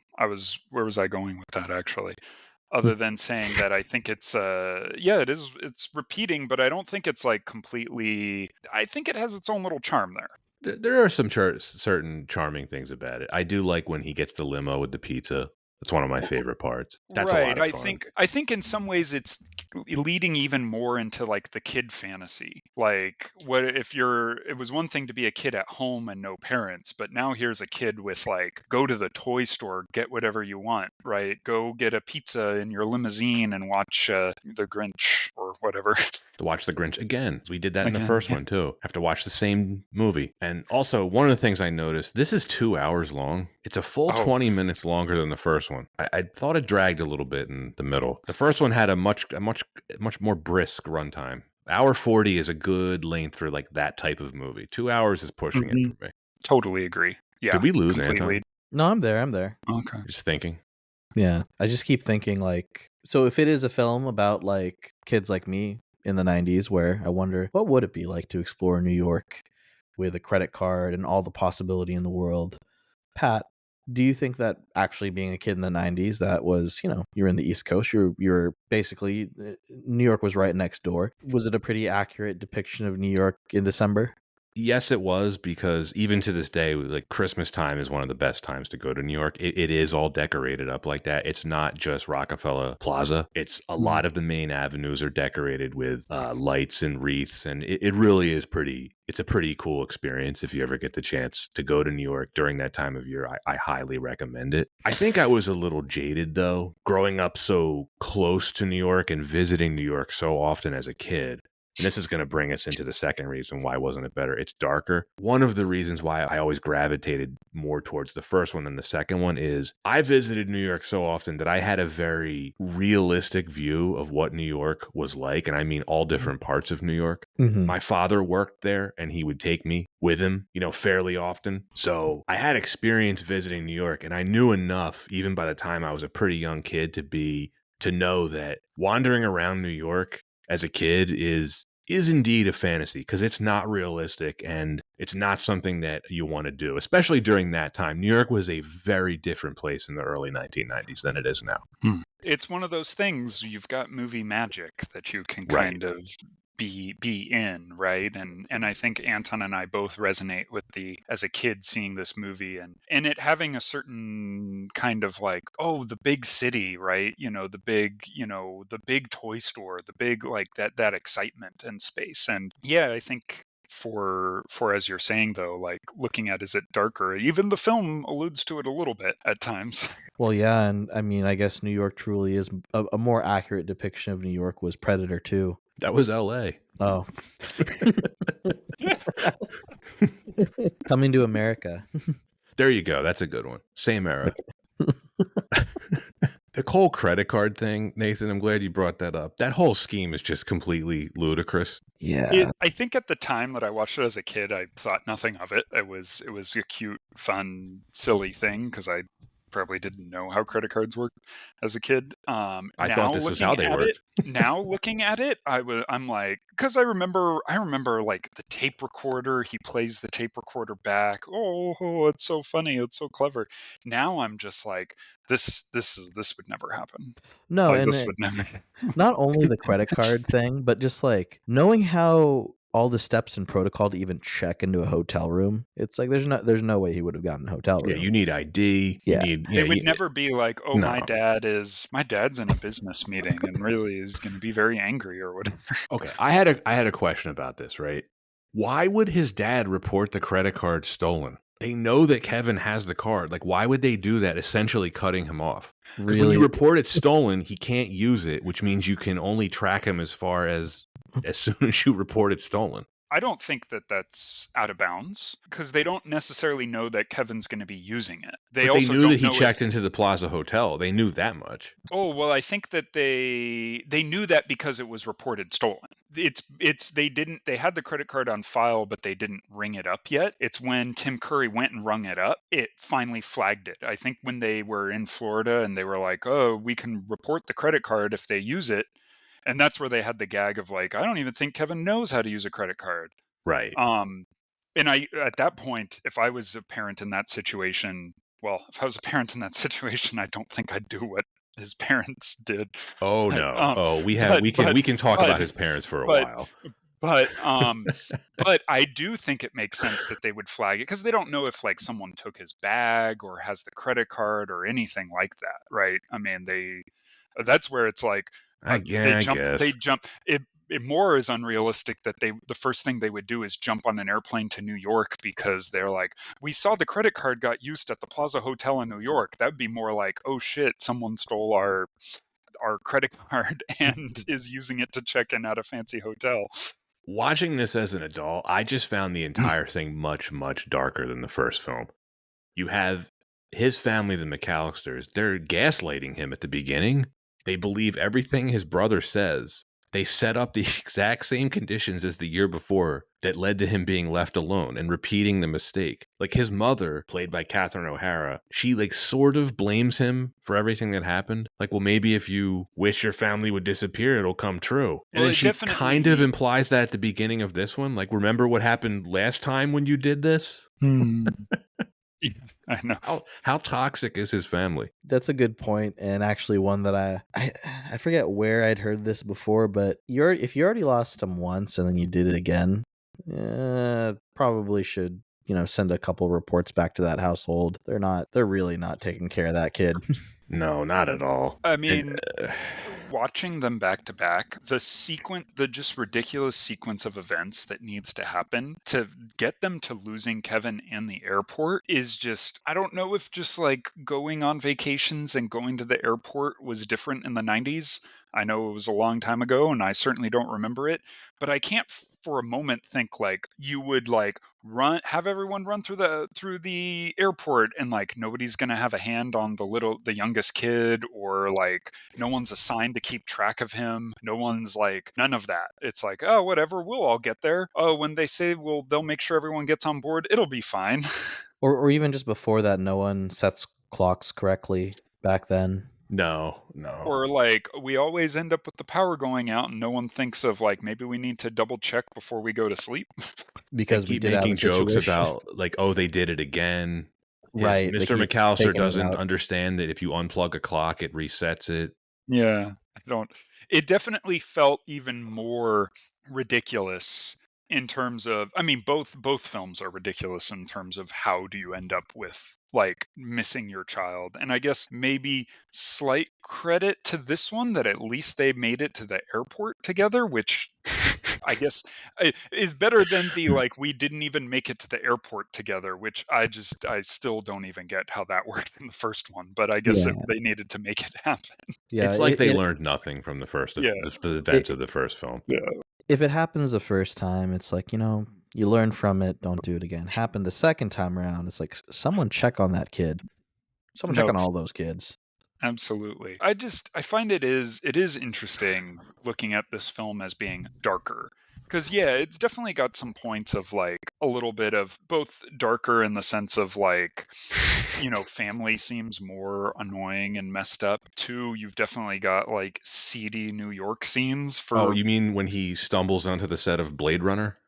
Where was I going with that actually? Other than saying that I think yeah, it's repeating, but I don't think it's like completely. I think it has its own little charm there. There are some certain charming things about it. I do like when he gets the limo with the pizza. That's one of my favorite parts. That's a lot Right. of I fun. think I think in some ways it's leading even more into like the kid fantasy. Like what if it was one thing to be a kid at home and no parents, but now here's a kid with like go to the toy store, get whatever you want, right? Go get a pizza in your limousine and watch The Grinch or whatever. To watch The Grinch again. We did that in the Again, first yeah. one too. Have to watch the same movie. And also, one of the things I noticed, this is 2 hours long. It's a full Oh, 20 minutes longer than the first one. I thought it dragged a little bit in the middle. The first one had a much more brisk runtime. Hour 40 is a good length for like that type of movie. 2 hours is pushing it mhm. for me. Totally agree. Did Yeah, we lose completely. Anton? No, I'm there. I'm there. Okay. Just thinking. Yeah. I just keep thinking like, so if it is a film about like kids like me in the 90s, where I wonder what would it be like to explore New York with a credit card and all the possibility in the world. Pat, do you think that actually being a kid in the 90s, that was, you're in the East Coast, you're basically New York was right next door. Was it a pretty accurate depiction of New York in December? Yes, it was, because even to this day, like Christmas time is one of the best times to go to New York. It is all decorated up like that. It's not just Rockefeller Plaza. It's a Mm. lot of the main avenues are decorated with lights and wreaths, and it really is pretty. It's a pretty cool experience if you ever get the chance to go to New York during that time of year. I highly recommend it. I think I was a little jaded though, growing up so close to New York and visiting New York so often as a kid. and this is going to bring us into the second reason why wasn't it better. It's darker. One of the reasons why I always gravitated more towards the first one than the second one is I visited New York so often that I had a very realistic view of what New York was like. And I mean all different parts of New York. Mhm. My father worked there and he would take me with him, fairly often. So I had experience visiting New York, and I knew enough, even by the time I was a pretty young kid, to know that wandering around New York as a kid is indeed a fantasy, because it's not realistic and it's not something that you want to do, especially during that time. New York was a very different place in the early 1990s than it is now. It's one of those things, you've got movie magic that you can Right. kind of be in, right? And I think Anton and I both resonate with as a kid seeing this movie and it having a certain kind of like, oh, the big city, right? The big toy store, the big, like, that excitement and space. And yeah, I think for as you're saying though, like, looking at, is it darker? Even the film alludes to it a little bit at times. Well, yeah, and I mean, I guess New York truly is a more accurate depiction of New York was Predator 2. That was LA. Oh. Coming to America. There you go. That's a good one. Same era. The whole credit card thing, Nathan, I'm glad you brought that up. That whole scheme is just completely ludicrous. Yeah. I think at the time that I watched it as a kid, I thought nothing of it. It was a cute, fun, silly thing because I probably didn't know how credit cards worked as a kid. I thought this was how they worked. Now looking at it, I'm like, because I remember like the tape recorder. He plays the tape recorder back. Oh, it's so funny. It's so clever. Now I'm just like, this would never happen. No, Like, and this would never. not only the credit card thing, but just like knowing how all the steps and protocol to even check into a hotel room. It's like there's no way he would have gotten a hotel room. Yeah, you need ID. Yeah. It would never be like, oh, No. my dad's in a business meeting and really is going to be very angry or whatever. Okay, I had a question about this, right? Why would his dad report the credit card stolen? They know that Kevin has the card. Like, why would they do that, essentially cutting him off? Because when you report it stolen, he can't use it, which means you can only track him as far as soon as you report it stolen. I don't think that that's out of bounds because they don't necessarily know that Kevin's going to be using it. They knew that he checked into the Plaza Hotel. They knew that much. Oh, well, I think that they knew that because it was reported stolen. They had the credit card on file, but they didn't ring it up yet. It's when Tim Curry went and rung it up, it finally flagged it. I think when they were in Florida and they were like, oh, we can report the credit card if they use it. And that's where they had the gag of like, I don't even think Kevin knows how to use a credit card. Right. And at that point, if I was a parent in that situation, I don't think I'd do what his parents did. Oh, no. We can talk about his parents for a while. But I do think it makes sense that they would flag it because they don't know if like someone took his bag or has the credit card or anything like that, right? I mean, that's where it's like, they jump. It more is unrealistic that the first thing they would do is jump on an airplane to New York because they're like, we saw the credit card got used at the Plaza Hotel in New York. That would be more like, oh shit, someone stole our credit card and is using it to check in at a fancy hotel. Watching this as an adult, I just found the entire thing much, much darker than the first film. You have his family, the McAllisters, they're gaslighting him at the beginning. They believe everything his brother says. They set up the exact same conditions as the year before that led to him being left alone and repeating the mistake. Like his mother, played by Catherine O'Hara, she like sort of blames him for everything that happened. Like, well, maybe if you wish your family would disappear, it'll come true. And then she kind of implies that at the beginning of this one. Like, remember what happened last time when you did this? Yeah, I know. How toxic is his family? That's a good point, and actually one that I forget where I'd heard this before, but if you already lost him once and then you did it again, probably should send a couple reports back to that household. They're really not taking care of that kid. No, not at all. I mean, watching them back to back, the just ridiculous sequence of events that needs to happen to get them to losing Kevin in the airport is just, I don't know if just like going on vacations and going to the airport was different in the 90s. I know it was a long time ago and I certainly don't remember it, but I can't for a moment think like you would like have everyone run through the airport and like nobody's going to have a hand on the youngest kid, or like no one's assigned to keep track of him. No one's like, none of that. It's like, oh, whatever, we'll all get there. Oh, when they say, well, they'll make sure everyone gets on board, it'll be fine. Or even just before that, no one sets clocks correctly back then. No, no. Or like we always end up with the power going out and no one thinks of like maybe we need to double check before we go to sleep. They Because we keep did have a making jokes situation. about like, oh, they did it again. Right, they Mr. keep McAllister faking it doesn't out. understand that if you unplug a clock, it resets it. Yeah, I don't. It definitely felt even more ridiculous in terms of. I mean, both films are ridiculous in terms of how do you end up with like missing your child. And I guess maybe slight credit to this one that at least they made it to the airport together, which I guess is better than the like we didn't even make it to the airport together, which I still don't even get how that works in the first one. But I guess Yeah, they needed to make it happen. yeah. It's like they learned nothing from the first Yeah. the It events of the first film. Yeah. if it happens the first time, it's like, you learn from it, don't do it again. Happened the second time around, it's like someone check on that kid. Someone check No, on all those kids. absolutely. I find it is interesting looking at this film as being darker. Because yeah, it's definitely got some points of like a little bit of both darker in the sense of like, family seems more annoying and messed up. Two, you've definitely got like seedy New York scenes Oh, for you mean when he stumbles onto the set of Blade Runner?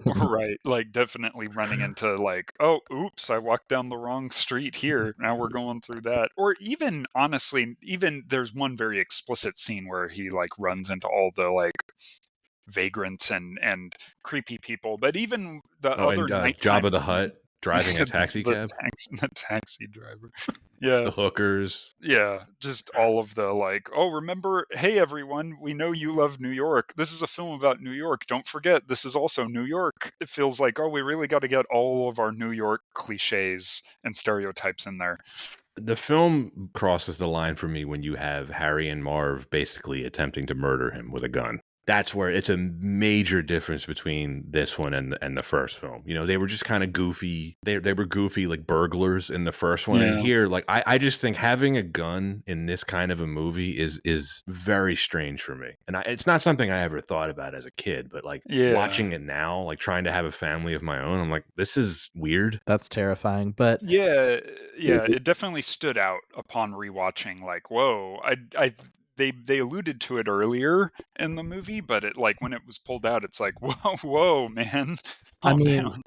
right, like definitely running into like, oh, oops, I walked down the wrong street here. Now we're going through that. Or even honestly, even there's one very explicit scene where he like runs into all the like vagrants and creepy people. But even the Oh, other and nighttime Jabba the scenes, Hutt driving a taxi the cab? taxi driver. Yeah. The hookers. Yeah, just all of the like, oh, remember, hey everyone, we know you love New York. This is a film about New York. Don't forget, this is also New York. It feels like, oh, we really got to get all of our New York cliches and stereotypes in there. The film crosses the line for me when you have Harry and Marv basically attempting to murder him with a gun. That's where it's a major difference between this one and the first film. They were just kind of goofy. They were goofy like burglars in the first one, and Yeah. here, like I just think having a gun in this kind of a movie is very strange for me. And it's not something I ever thought about as a kid, but like Yeah. watching it now, like trying to have a family of my own, I'm like, this is weird. That's terrifying. But Yeah, yeah, it definitely stood out upon rewatching. Like, whoa, they alluded to it earlier in the movie, but it like when it was pulled out, it's like, whoa, man, I calm mean, down.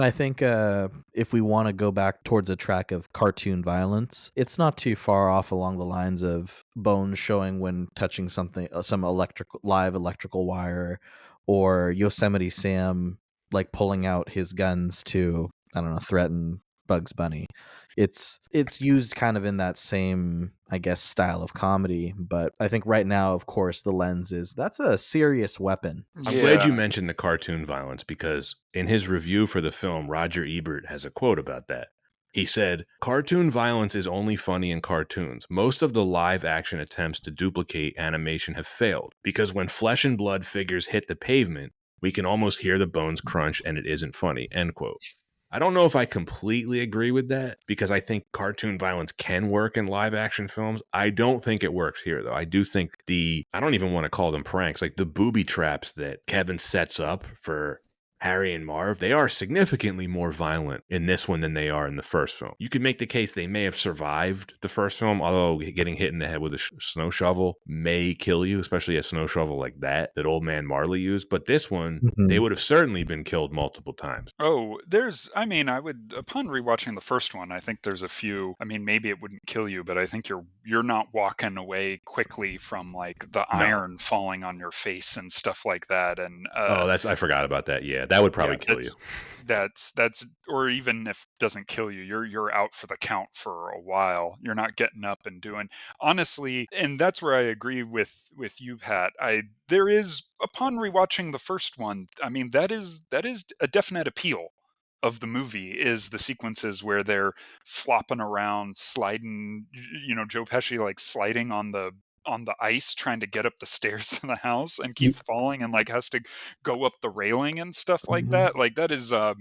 I think if we want to go back towards a track of cartoon violence, it's not too far off along the lines of Bones showing when touching something, some live electrical wire, or Yosemite Sam like pulling out his guns to, I don't know, threaten Bugs Bunny. It's used kind of in that same, I guess, style of comedy, but I think right now, of course, the lens is that's a serious weapon. I'm glad you Yeah, mentioned the cartoon violence because in his review for the film, Roger Ebert has a quote about that. He said, "Cartoon violence is only funny in cartoons. Most of the live action attempts to duplicate animation have failed because when flesh and blood figures hit the pavement, we can almost hear the bones crunch and it isn't funny." End quote. I don't know if I completely agree with that because I think cartoon violence can work in live action films. I don't think it works here, though. I do think I don't even want to call them pranks, like the booby traps that Kevin sets up for Harry and Marv, they are significantly more violent in this one than they are in the first film. You could make the case they may have survived the first film, although getting hit in the head with a snow shovel may kill you, especially a snow shovel like that old man Marley used. But this one, they Mhm. would have certainly been killed multiple times. oh, I mean, I would, upon rewatching the first one, I think there's a few, I mean, maybe it wouldn't kill you, but I think you're not walking away quickly from like the No. iron falling on your face and stuff like that. And Oh, I forgot about that. Yeah, that would yeah, probably kill you. that's or even if it doesn't kill you, you're out for the count for a while. You're not getting up and doing honestly, and that's where I agree with you, Pat. There is upon rewatching the first one, I mean, that is a definite appeal of the movie is the sequences where they're flopping around, sliding, Joe Pesci like sliding on the ice trying to get up the stairs to the house and keep falling and like has to go up the railing and stuff like that. Like that is I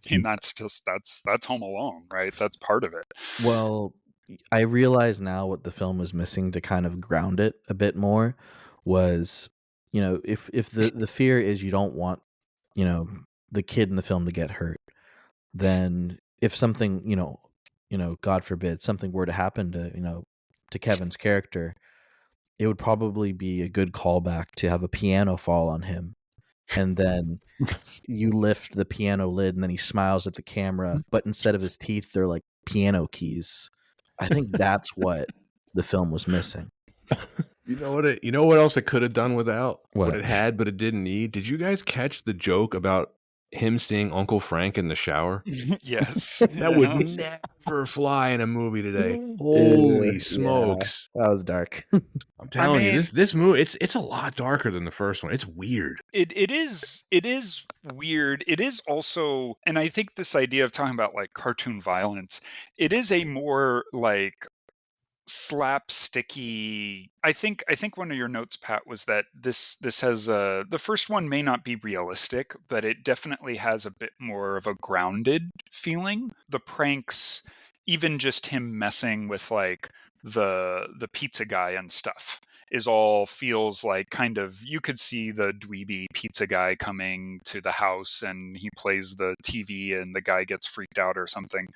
mean that's Home Alone, right? That's part of it. Well, I realize now what the film was missing to kind of ground it a bit more was, if the fear is you don't want, the kid in the film to get hurt, then if something, God forbid, something were to happen to, to Kevin's character, it would probably be a good callback to have a piano fall on him. And then you lift the piano lid and then he smiles at the camera, but instead of his teeth, they're like piano keys. I think that's what the film was missing. You know what else it could have done without? What What? it had, but it didn't need? Did you guys catch the joke about him seeing Uncle Frank in the shower? Yes. That would Yes. never fly in a movie today. Yeah, Holy smokes. that was dark. I'm telling you, mean- this movie, it's a lot darker than the first one. It's weird. It is weird. It is also, and I think this idea of talking about like cartoon violence, it is a more like slapsticky. I think one of your notes, Pat, was that this has the first one may not be realistic, but it definitely has a bit more of a grounded feeling. The pranks, even just him messing with like the pizza guy and stuff, is all feels like kind of, you could see the dweeby pizza guy coming to the house and he plays the TV and the guy gets freaked out or something.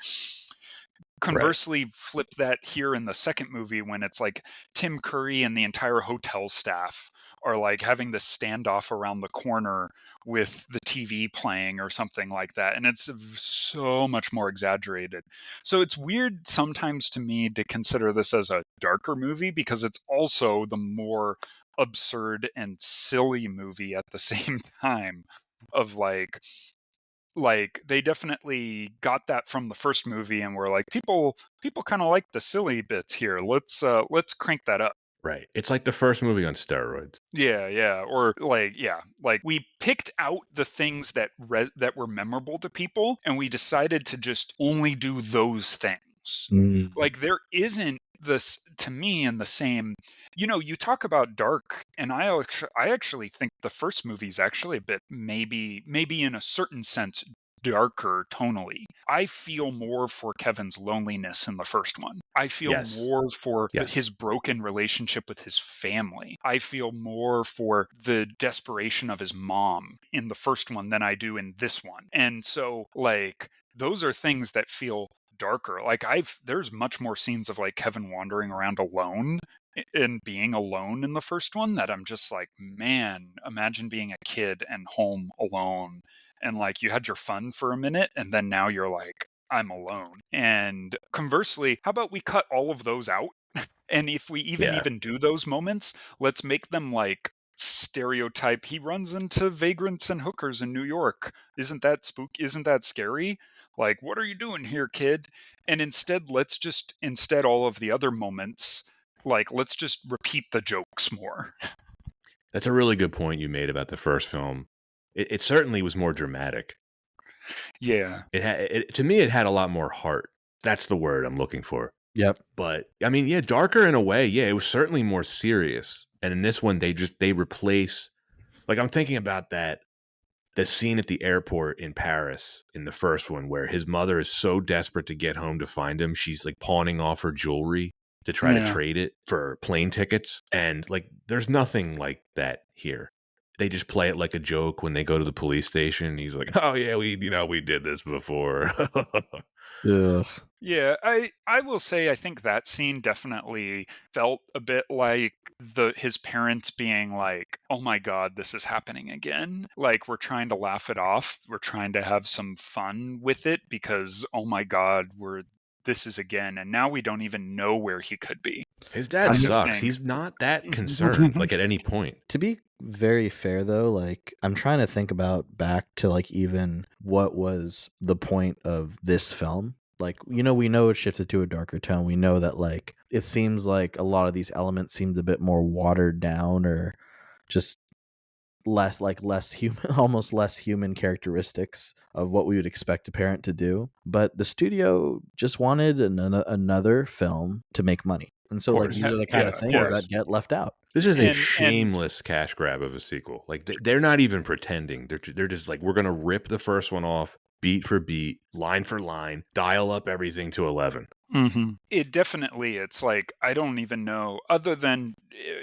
Conversely, flip that here in the second movie when it's like Tim Curry and the entire hotel staff are like having this standoff around the corner with the TV playing or something like that. And it's so much more exaggerated. So it's weird sometimes to me to consider this as a darker movie because it's also the more absurd and silly movie at the same time of like they definitely got that from the first movie and were like people kind of like the silly bits here, let's crank that up. Right. It's like the first movie on steroids. Yeah, or like we picked out the things that that were memorable to people and we decided to just only do those things. Like there isn't this to me in the same, you talk about dark, and I actually think the first movie is actually a bit maybe in a certain sense darker tonally. I feel more for Kevin's loneliness in the first one. I feel Yes. more for Yes. his broken relationship with his family. I feel more for the desperation of his mom in the first one than I do in this one. And so like those are things that feel darker. Like there's much more scenes of like Kevin wandering around alone and being alone in the first one that I'm just like, man, imagine being a kid and home alone and like you had your fun for a minute and then now you're like, I'm alone. And conversely, how about we cut all of those out? And if we even do those moments, let's make them like stereotype. He runs into vagrants and hookers in New York. Isn't that spooky? Isn't that scary? Like, what are you doing here, kid? And instead all of the other moments, like, let's just repeat the jokes more. That's a really good point you made about the first film. It certainly was more dramatic. Yeah. To me, it had a lot more heart. That's the word I'm looking for. Yep. But I mean, yeah, darker in a way. Yeah, it was certainly more serious. And in this one, they replace, like, I'm thinking about the scene at the airport in Paris in the first one where his mother is so desperate to get home to find him. She's like pawning off her jewelry to try to trade it for plane tickets. And like, there's nothing like that here. They just play it like a joke when they go to the police station. He's like, oh yeah, we did this before. Ugh. Yeah, I will say I think that scene definitely felt a bit like his parents being like, "Oh my god, this is happening again." Like we're trying to laugh it off. We're trying to have some fun with it because oh my god, this is again, and now we don't even know where he could be. His dad Kind of sucks. thing. He's not that concerned, like at any point. To be very fair though, like I'm trying to think about back to like even what was the point of this film. Like, we know it shifted to a darker tone. We know that like it seems like a lot of these elements seemed a bit more watered down or just less human, almost less human characteristics of what we would expect a parent to do. But the studio just wanted another film to make money, and so like course. these are the kind Yeah, of of things course. that get left out. This is a And shameless cash grab of a sequel. Like they're not even pretending. They're just like, we're gonna rip the first one off beat for beat, line for line, dial up everything to 11. it definitely, it's like, I don't even know, other than,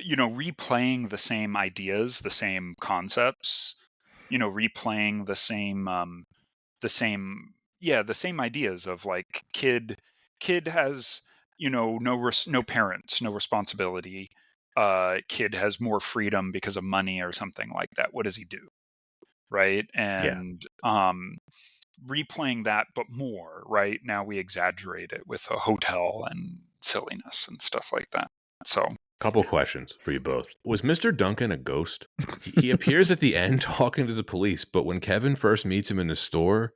replaying the same ideas, the same concepts, replaying the same, yeah, the same ideas of like kid has, no parents, no responsibility. Kid has more freedom because of money or something like that. What does he do? Right. Yeah. And, replaying that, but more, right? Now we exaggerate it with a hotel and silliness and stuff like that. So, Couple questions for you both. Was Mr. Duncan a ghost? He appears at the end talking to the police, but when Kevin first meets him in the store,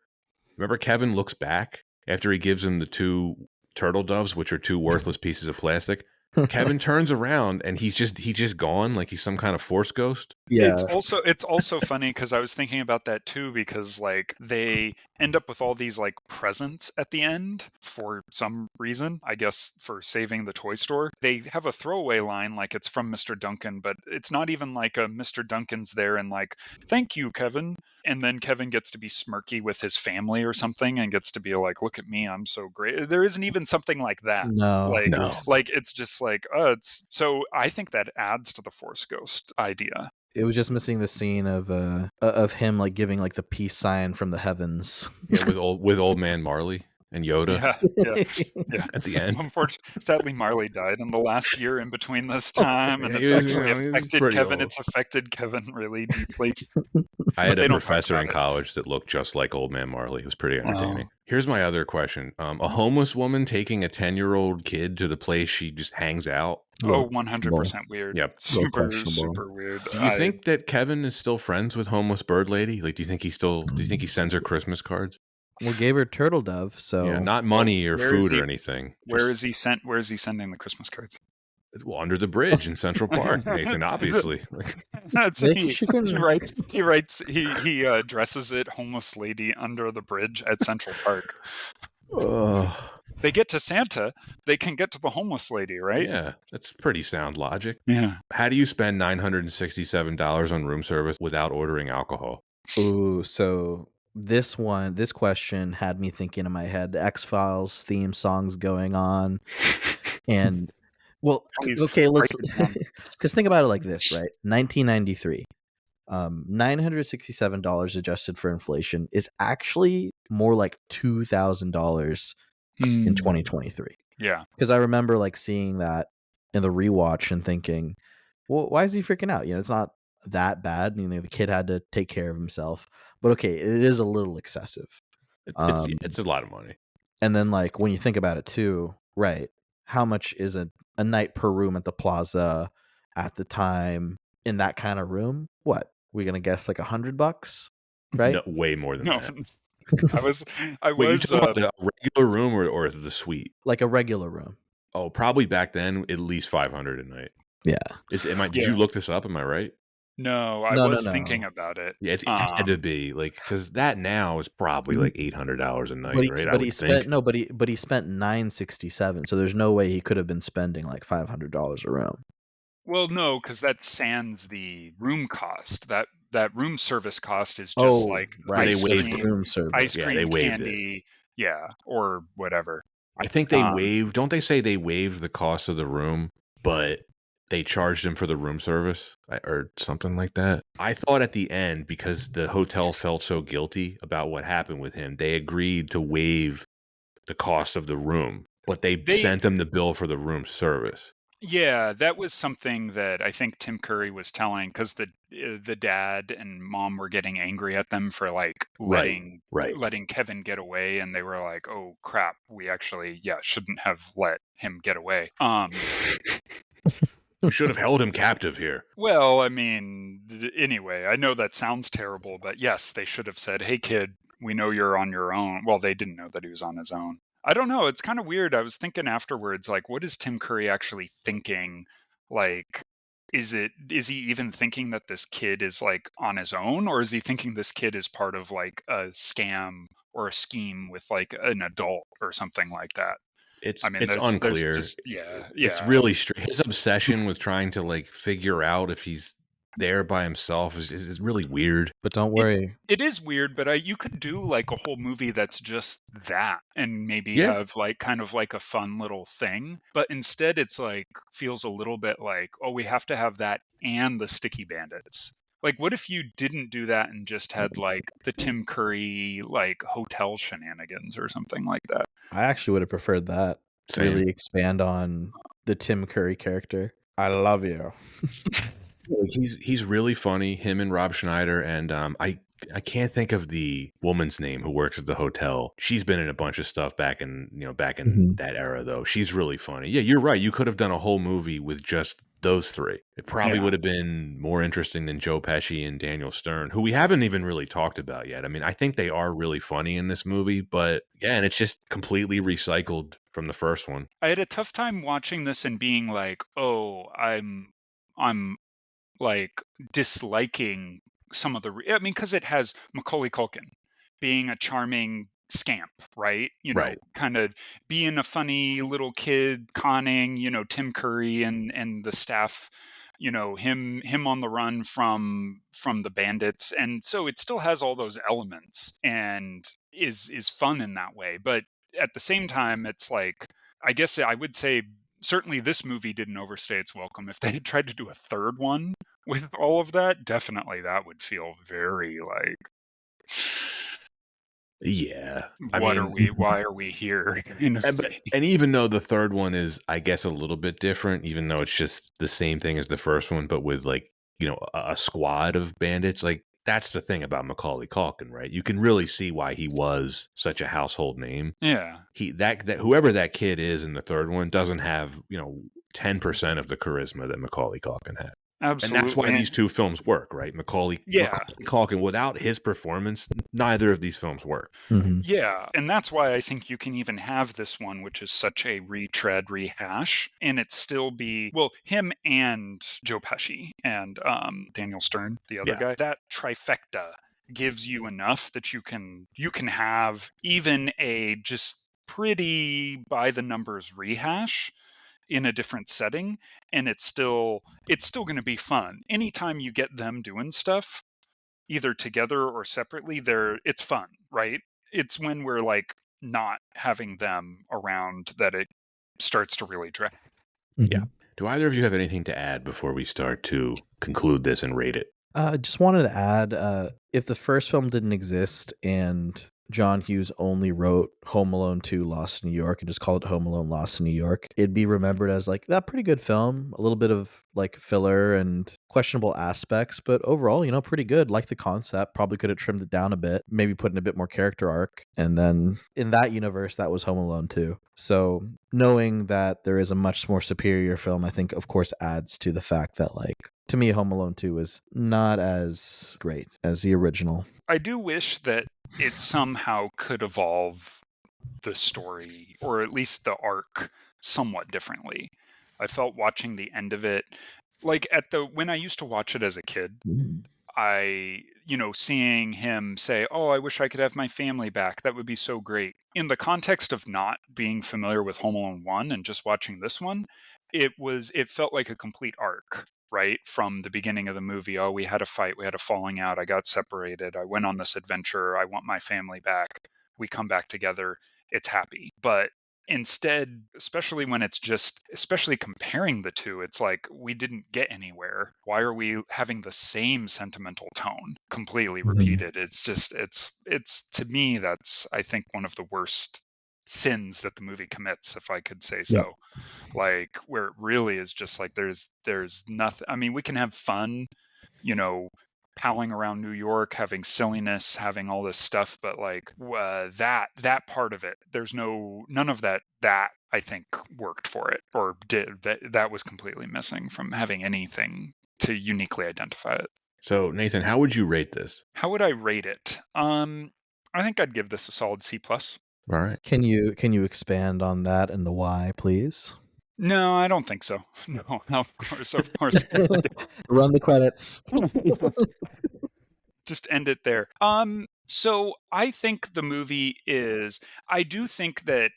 remember Kevin looks back after he gives him the 2 turtle doves, which are 2 worthless pieces of plastic. Kevin turns around and he's just gone, like he's some kind of force ghost. Yeah, it's also funny because I was thinking about that too, because like they end up with all these like presents at the end for some reason, I guess for saving the toy store. They have a throwaway line like it's from Mr. Duncan, but it's not even like a Mr. Duncan's there and like, thank you, Kevin. And then Kevin gets to be smirky with his family or something and gets to be like, look at me, I'm so great. There isn't even something like that. no, Like, No. like it's just like, oh, it's so I think that adds to the Force Ghost idea. it was just missing the scene of him like giving like the peace sign from the heavens. Yeah, with old man Marley and Yoda Yeah, yeah, yeah. at the end. Unfortunately, Marley died in the last year in between this time, and Yeah, it's he was, actually he was affected pretty Kevin. old. It's affected Kevin really deeply, I but had a they don't talk professor about in it. college that looked just like old man Marley. It was pretty entertaining. Oh, Here's my other question. A homeless woman taking a 10-year-old kid to the place she just hangs out. A little oh, questionable. 100% weird. Yep. A little Super, questionable. super weird. Do you think that Kevin is still friends with homeless bird lady? Like, do you think he sends her Christmas cards? We gave her turtle dove, Yeah, so not Well, money or where is food or he? anything. Where Just is he sent? Where is he sending the Christmas cards? well, under the bridge in Central Park, Nathan. That's Obviously, like, maybe he, she he can. writes he writes he dresses it homeless lady under the bridge at Central Park. ugh. They get to Santa, they can get to the homeless lady, right? Yeah, that's pretty sound logic. Yeah. How do you spend $967 on room service without ordering alcohol? Ooh, so this question had me thinking in my head X-Files theme songs going on, and well, Please okay, break let's it down. because think about it like this, right? 1993, $967 adjusted for inflation is actually more like $2,000 in Mm, 2023. yeah. Because I remember like seeing that in the rewatch and thinking, well, why is he freaking out? It's not that bad. The kid had to take care of himself, but okay, it is a little excessive. It's a lot of money. And then like when you think about it too, right? How much is a night per room at the plaza at the time in that kind of room? What we gonna guess like $100, right? No, way more than No, that. I was I Wait, you was talking about the regular room or the suite? Like a regular room. Oh, probably back then at least 500 a night. Yeah. Did yeah. you look this up? Am I right? No, I No, was no, thinking no. about it. Yeah, it had to be like because that now is probably like $800 a night, right? I But he would think. spent no, but he spent 967. So there's no way he could have been spending like $500 a room. Well, no, because that sans the room cost. That room service cost is just Oh, like Yeah, they right. Just waived it. room service. ice Yeah, they cream, waived it. candy, yeah, or whatever. I think they Um, waived. Don't they say they waived the cost of the room, but they charged him for the room service or something like that? I thought at the end, because the hotel felt so guilty about what happened with him, they agreed to waive the cost of the room, but they they sent him the bill for the room service. Yeah, that was something that I think Tim Curry was telling because the dad and mom were getting angry at them for like Right. letting Kevin get away, and they were like, "Oh crap, we actually shouldn't have let him get away." You should have held him captive here. Well, I mean, anyway, I know that sounds terrible, but yes, they should have said, "Hey kid, we know you're on your own." Well, they didn't know that he was on his own. I don't know, it's kind of weird. I was thinking afterwards like what is Tim Curry actually thinking like is he even thinking that this kid is, like, on his own, or is he thinking this kid is part of, like, a scam or a scheme with, like, an adult or something like that? I mean, It's there's unclear. just It's yeah. really his obsession with trying to, like, figure out if he's there by himself is really weird. But don't It worry. it is weird, but you could do, like, a whole movie that's just that and maybe Yeah. have, like, kind of like a fun little thing, but instead it's, like, feels a little bit like, "Oh, we have to have that and the sticky bandits." Like, what if you didn't do that and just had, like, the Tim Curry, like, hotel shenanigans or something like that? I actually would have preferred that. Same. Really expand on the Tim Curry character. I love you. Like, he's really funny, him and Rob Schneider, and, I can't think of the woman's name who works at the hotel. She's been in a bunch of stuff back in Mhm. that era, though. She's really funny. Yeah, you're right, you could have done a whole movie with just those 3. It probably Yeah. would have been more interesting than Joe Pesci and Daniel Stern, who we haven't even really talked about yet. I mean, I think they are really funny in this movie, but, yeah, and it's just completely recycled from the first one. I had a tough time watching this and being like, "Oh, I'm like, disliking some of the I mean, because it has Macaulay Culkin being a charming scamp, right? You know, Right. kinda being a funny little kid, conning, Tim Curry and the staff, him on the run from the bandits, and so it still has all those elements and is fun in that way, but at the same time, it's like, I guess I would say certainly this movie didn't overstay its welcome. If they had tried to do a third one with all of that, definitely that would feel very like, Yeah. I what are mean, we why are we here in a city? and even though the third one is, I guess, a little bit different, even though it's just the same thing as the first one, but with, like, a squad of bandits, like, that's the thing about Macaulay Culkin, right? You can really see why he was such a household name. Yeah, That whoever that kid is in the third one doesn't have, 10% of the charisma that Macaulay Culkin had. And that's why absolutely. these 2 films work, right? Yeah. Macaulay Culkin, without his performance, neither of these films work. Mhm. Yeah, and that's why I think you can even have this one, which is such a retread, rehash, and it still be well, him and Joe Pesci and Daniel Stern, the other Yeah. guy. That trifecta gives you enough that you can have even a just pretty by the numbers rehash in a different setting, and it's still going to be fun. Anytime you get them doing stuff, either together or separately, it's fun, right? It's when we're like not having them around that it starts to really drag. Yeah. Mhm. Do either of you have anything to add before we start to conclude this and rate it? Just wanted to add, if the first film didn't exist and John Hughes only wrote Home Alone 2 Lost in New York and just called it Home Alone Lost in New York, it'd be remembered as like that pretty good film, a little bit of like filler and questionable aspects, but overall, pretty good. Like the concept, probably could have trimmed it down a bit, maybe put in a bit more character arc. And then in that universe, that was Home Alone 2. So knowing that there is a much more superior film, I think, of course, adds to the fact that, like, to me, Home Alone 2 is not as great as the original. I do wish that it somehow could evolve the story or at least the arc somewhat differently. I felt watching the end of it like at the when I used to watch it as a kid, Mm. seeing him say, "Oh, I wish I could have my family back. That would be so great." In the context of not being familiar with Home Alone 1 and just watching this one, it felt like a complete arc, right? From the beginning of the movie, "Oh, we had a fight, we had a falling out, I got separated, I went on this adventure, I want my family back. We come back together, it's happy." But instead, especially when it's just especially comparing the two, it's like we didn't get anywhere. Why are we having the same sentimental tone completely Mhm. repeated? It's just it's to me that's I think one of the worst sins that the movie commits, if I could say Yep. so. Like where it really is just like there's nothing. I mean, we can have fun, you know, palling around New York, having silliness, having all this stuff, but like that part of it, there's none of that I think worked for it or did that was completely missing from having anything to uniquely identify it. So, Nathan, how would you rate this? How would I rate it? I think I'd give this a solid C plus. All right. Can you expand on that and the why, please? No, I don't think so. No, of course. Run the credits. Just end it there. So I think the movie is I do think that,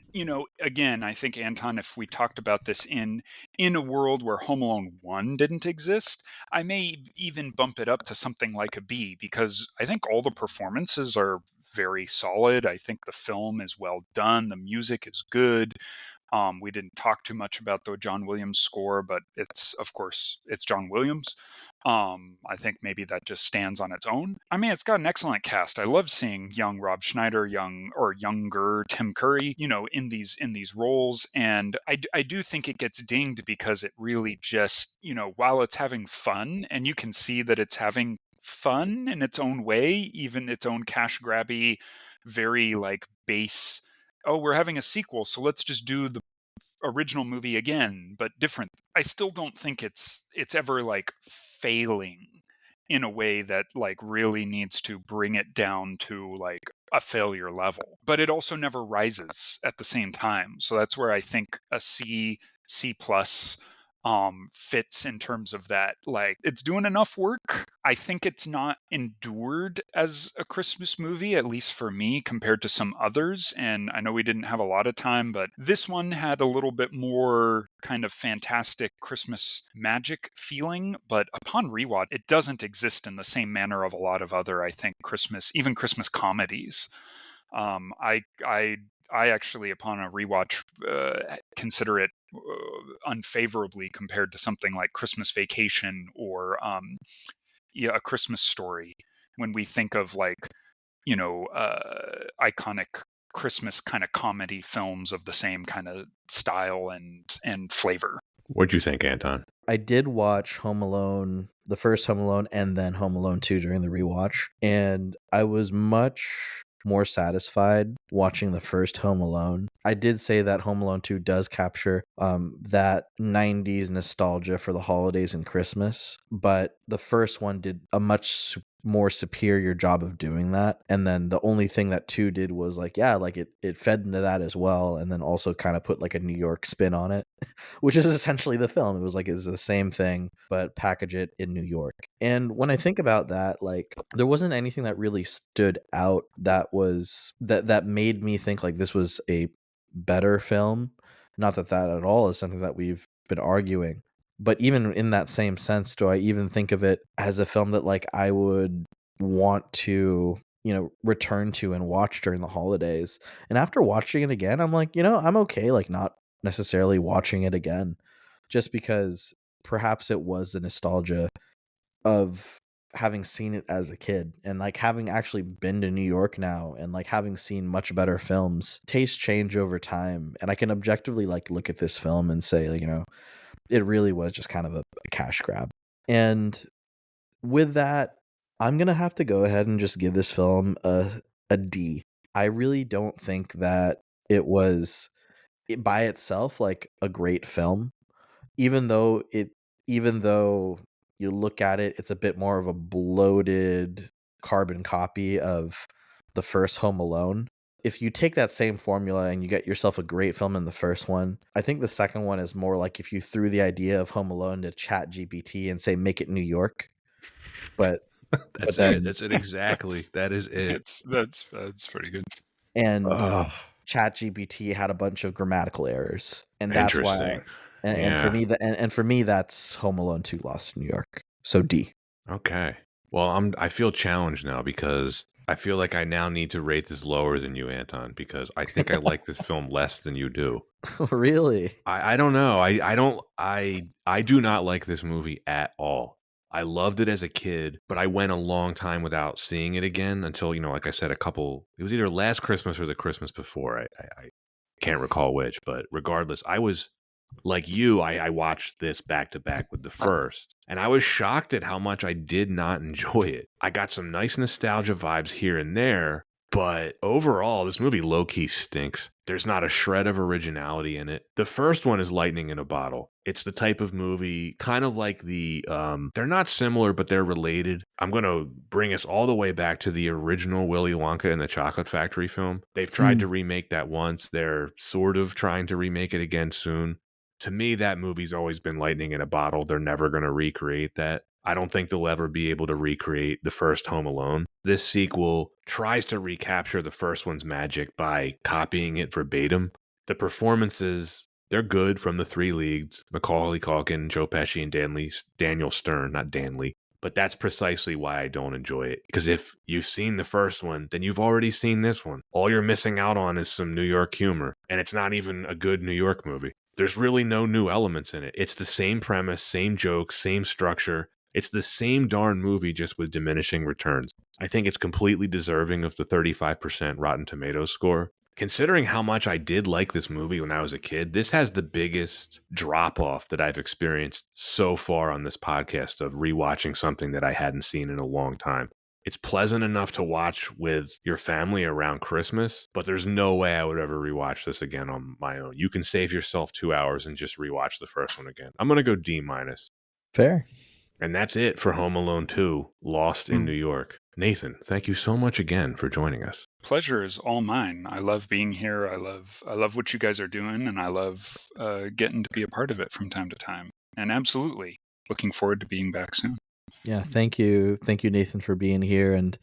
again, I think Anton, if we talked about this in a world where Home Alone 1 didn't exist, I may even bump it up to something like a B because I think all the performances are very solid. I think the film is well done, the music is good. We didn't talk too much about the John Williams score, but of course, it's John Williams. I think maybe that just stands on its own. I mean, it's got an excellent cast. I love seeing young Rob Schneider, younger Tim Curry, in these roles. And I do think it gets dinged because it really just, while it's having fun, and you can see that it's having fun in its own way, even its own cash grabby, very like base, oh, we're having a sequel, so let's just do the original movie again, but different. I still don't think it's ever like failing in a way that like really needs to bring it down to like a failure level. But it also never rises at the same time. So that's where I think a C plus fits in terms of that. Like it's doing enough work. I think it's not endured as a Christmas movie, at least for me, compared to some others. And I know we didn't have a lot of time, but this one had a little bit more kind of fantastic Christmas magic feeling. But upon rewatch, it doesn't exist in the same manner of a lot of other, I think, even Christmas comedies. I actually, upon a rewatch, consider it unfavorably compared to something like Christmas Vacation or A Christmas Story. When we think of like iconic Christmas kind of comedy films of the same kind of style and flavor. What'd you think, Anton? I did watch Home Alone, the first Home Alone, and then Home Alone 2 during the rewatch, and I was much more satisfied watching the first Home Alone. I did say that Home Alone 2 does capture that 90s nostalgia for the holidays and Christmas, but the first one did a much more superior job of doing that. And then the only thing that 2 did was like, yeah, like it fed into that as well, and then also kind of put like a New York spin on it, which is essentially the film. It was like it's the same thing, but package it in New York. And when I think about that, like there wasn't anything that really stood out that made me think like this was a better film. Not that that at all is something that we've been arguing. But even in that same sense, do I even think of it as a film that like I would want to, return to and watch during the holidays? And after watching it again, I'm like, I'm okay like not necessarily watching it again, just because perhaps it was the nostalgia of having seen it as a kid and like having actually been to New York now and like having seen much better films. Tastes change over time, and I can objectively like look at this film and say, like, it really was just kind of a cash grab. And with that, I'm gonna have to go ahead and just give this film a D. I really don't think that it was by itself like a great film, even though you look at it, it's a bit more of a bloated carbon copy of the first Home Alone. If you take that same formula and you get yourself a great film in the first one, I think the second one is more like if you threw the idea of Home Alone to Chat GPT and say make it New York. But That's it. then That's it exactly. That is it. That's pretty good. and Oh, ChatGPT had a bunch of grammatical errors, and that's why. interesting. And for Yeah. me, and for me, that's Home Alone 2: Lost in New York. So D. Okay. Well, I feel challenged now because I feel like I now need to rate this lower than you, Anton, because I think I like this film less than you do. Really? I don't know. I do not like this movie at all. I loved it as a kid, but I went a long time without seeing it again until, like I said, it was either last Christmas or the Christmas before. I can't recall which, but regardless, I was like you. I watched this back to back with the first, and I was shocked at how much I did not enjoy it. I got some nice nostalgia vibes here and there, but overall, this movie low-key stinks. There's not a shred of originality in it. The first one is lightning in a bottle. It's the type of movie, kind of like they're not similar, but they're related. I'm going to bring us all the way back to the original Willy Wonka and the Chocolate Factory film. They've tried to remake that once. They're sort of trying to remake it again soon. To me, that movie's always been lightning in a bottle. They're never going to recreate that. I don't think they'll ever be able to recreate the first Home Alone. This sequel tries to recapture the first one's magic by copying it verbatim. The performances, they're good from the three leads, Macaulay Culkin, Joe Pesci, and Daniel Stern, not Danley. But that's precisely why I don't enjoy it. Because if you've seen the first one, then you've already seen this one. All you're missing out on is some New York humor. And it's not even a good New York movie. There's really no new elements in it. It's the same premise, same jokes, same structure. It's the same darn movie, just with diminishing returns. I think it's completely deserving of the 35% Rotten Tomatoes score. Considering how much I did like this movie when I was a kid, this has the biggest drop-off that I've experienced so far on this podcast of rewatching something that I hadn't seen in a long time. It's pleasant enough to watch with your family around Christmas, but there's no way I would ever rewatch this again on my own. You can save yourself 2 hours and just rewatch the first one again. I'm going to go D-. Fair. And that's it for Home Alone 2, Lost in New York. Nathan, thank you so much again for joining us. Pleasure is all mine. I love being here. I love what you guys are doing, and I love getting to be a part of it from time to time. And absolutely looking forward to being back soon. Yeah, thank you, Nathan, for being here, and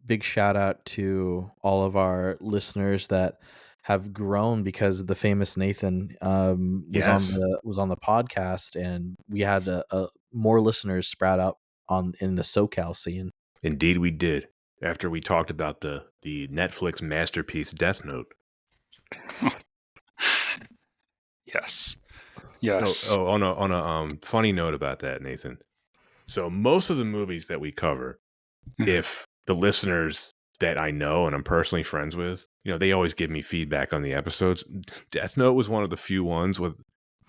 big shout out to all of our listeners that have grown because the famous Nathan was on the podcast, and we had more listeners sprout out in the SoCal scene. Indeed, we did. After we talked about the Netflix masterpiece Death Note. Yes. Oh, on a funny note about that, Nathan. So most of the movies that we cover, if the listeners that I know and I'm personally friends with, they always give me feedback on the episodes. Death Note was one of the few ones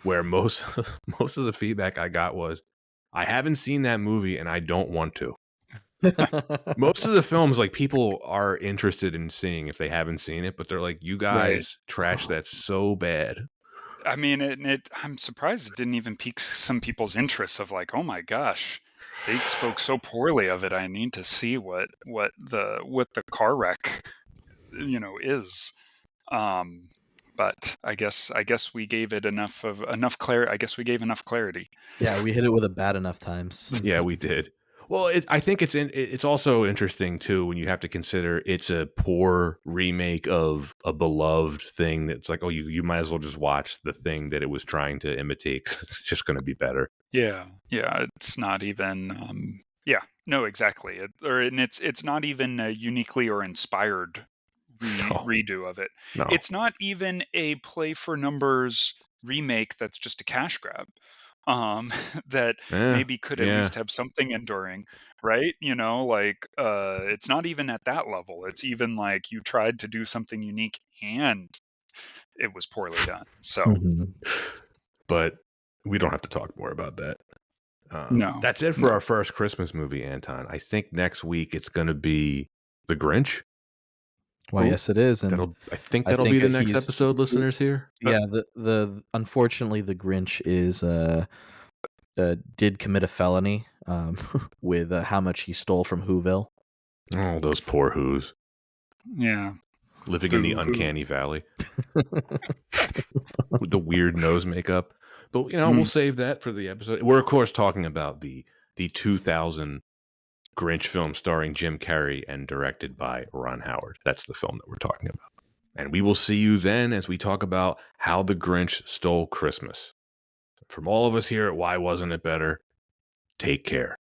where most of the feedback I got was, I haven't seen that movie and I don't want to. Most of the films, like, people are interested in seeing if they haven't seen it, but they're like, you guys trash that so bad. I mean, I'm surprised it didn't even pique some people's interest of like, oh my gosh, they spoke so poorly of it. I need to see what the car wreck, is. But I guess we gave it enough clarity. I guess we gave enough clarity. Yeah, we hit it with a bad enough times. Yeah, we did. Well, I think it's also interesting too when you have to consider it's a poor remake of a beloved thing that's like, oh, you might as well just watch the thing that it was trying to imitate. It's just going to be better. Yeah, it's not even. No, exactly. It's not even a uniquely or inspired redo of it. No. It's not even a play for numbers remake that's just a cash grab. That maybe could at least have something enduring, right? It's not even at that level. It's even like you tried to do something unique and it was poorly done. So, but we don't have to talk more about that. No, that's it for our first Christmas movie, Anton. I think next week it's going to be The Grinch. Well, yes, it is, and I think that'll be the next episode, listeners. Here, yeah. The unfortunately, The Grinch did commit a felony with how much he stole from Whoville. Oh, those poor Whos. Yeah, living in the uncanny valley with the weird nose makeup. But we'll save that for the episode. We're of course talking about the 2000 Grinch film starring Jim Carrey and directed by Ron Howard. That's the film that we're talking about. And we will see you then as we talk about how the Grinch stole Christmas. From all of us here at Why Wasn't It Better, take care.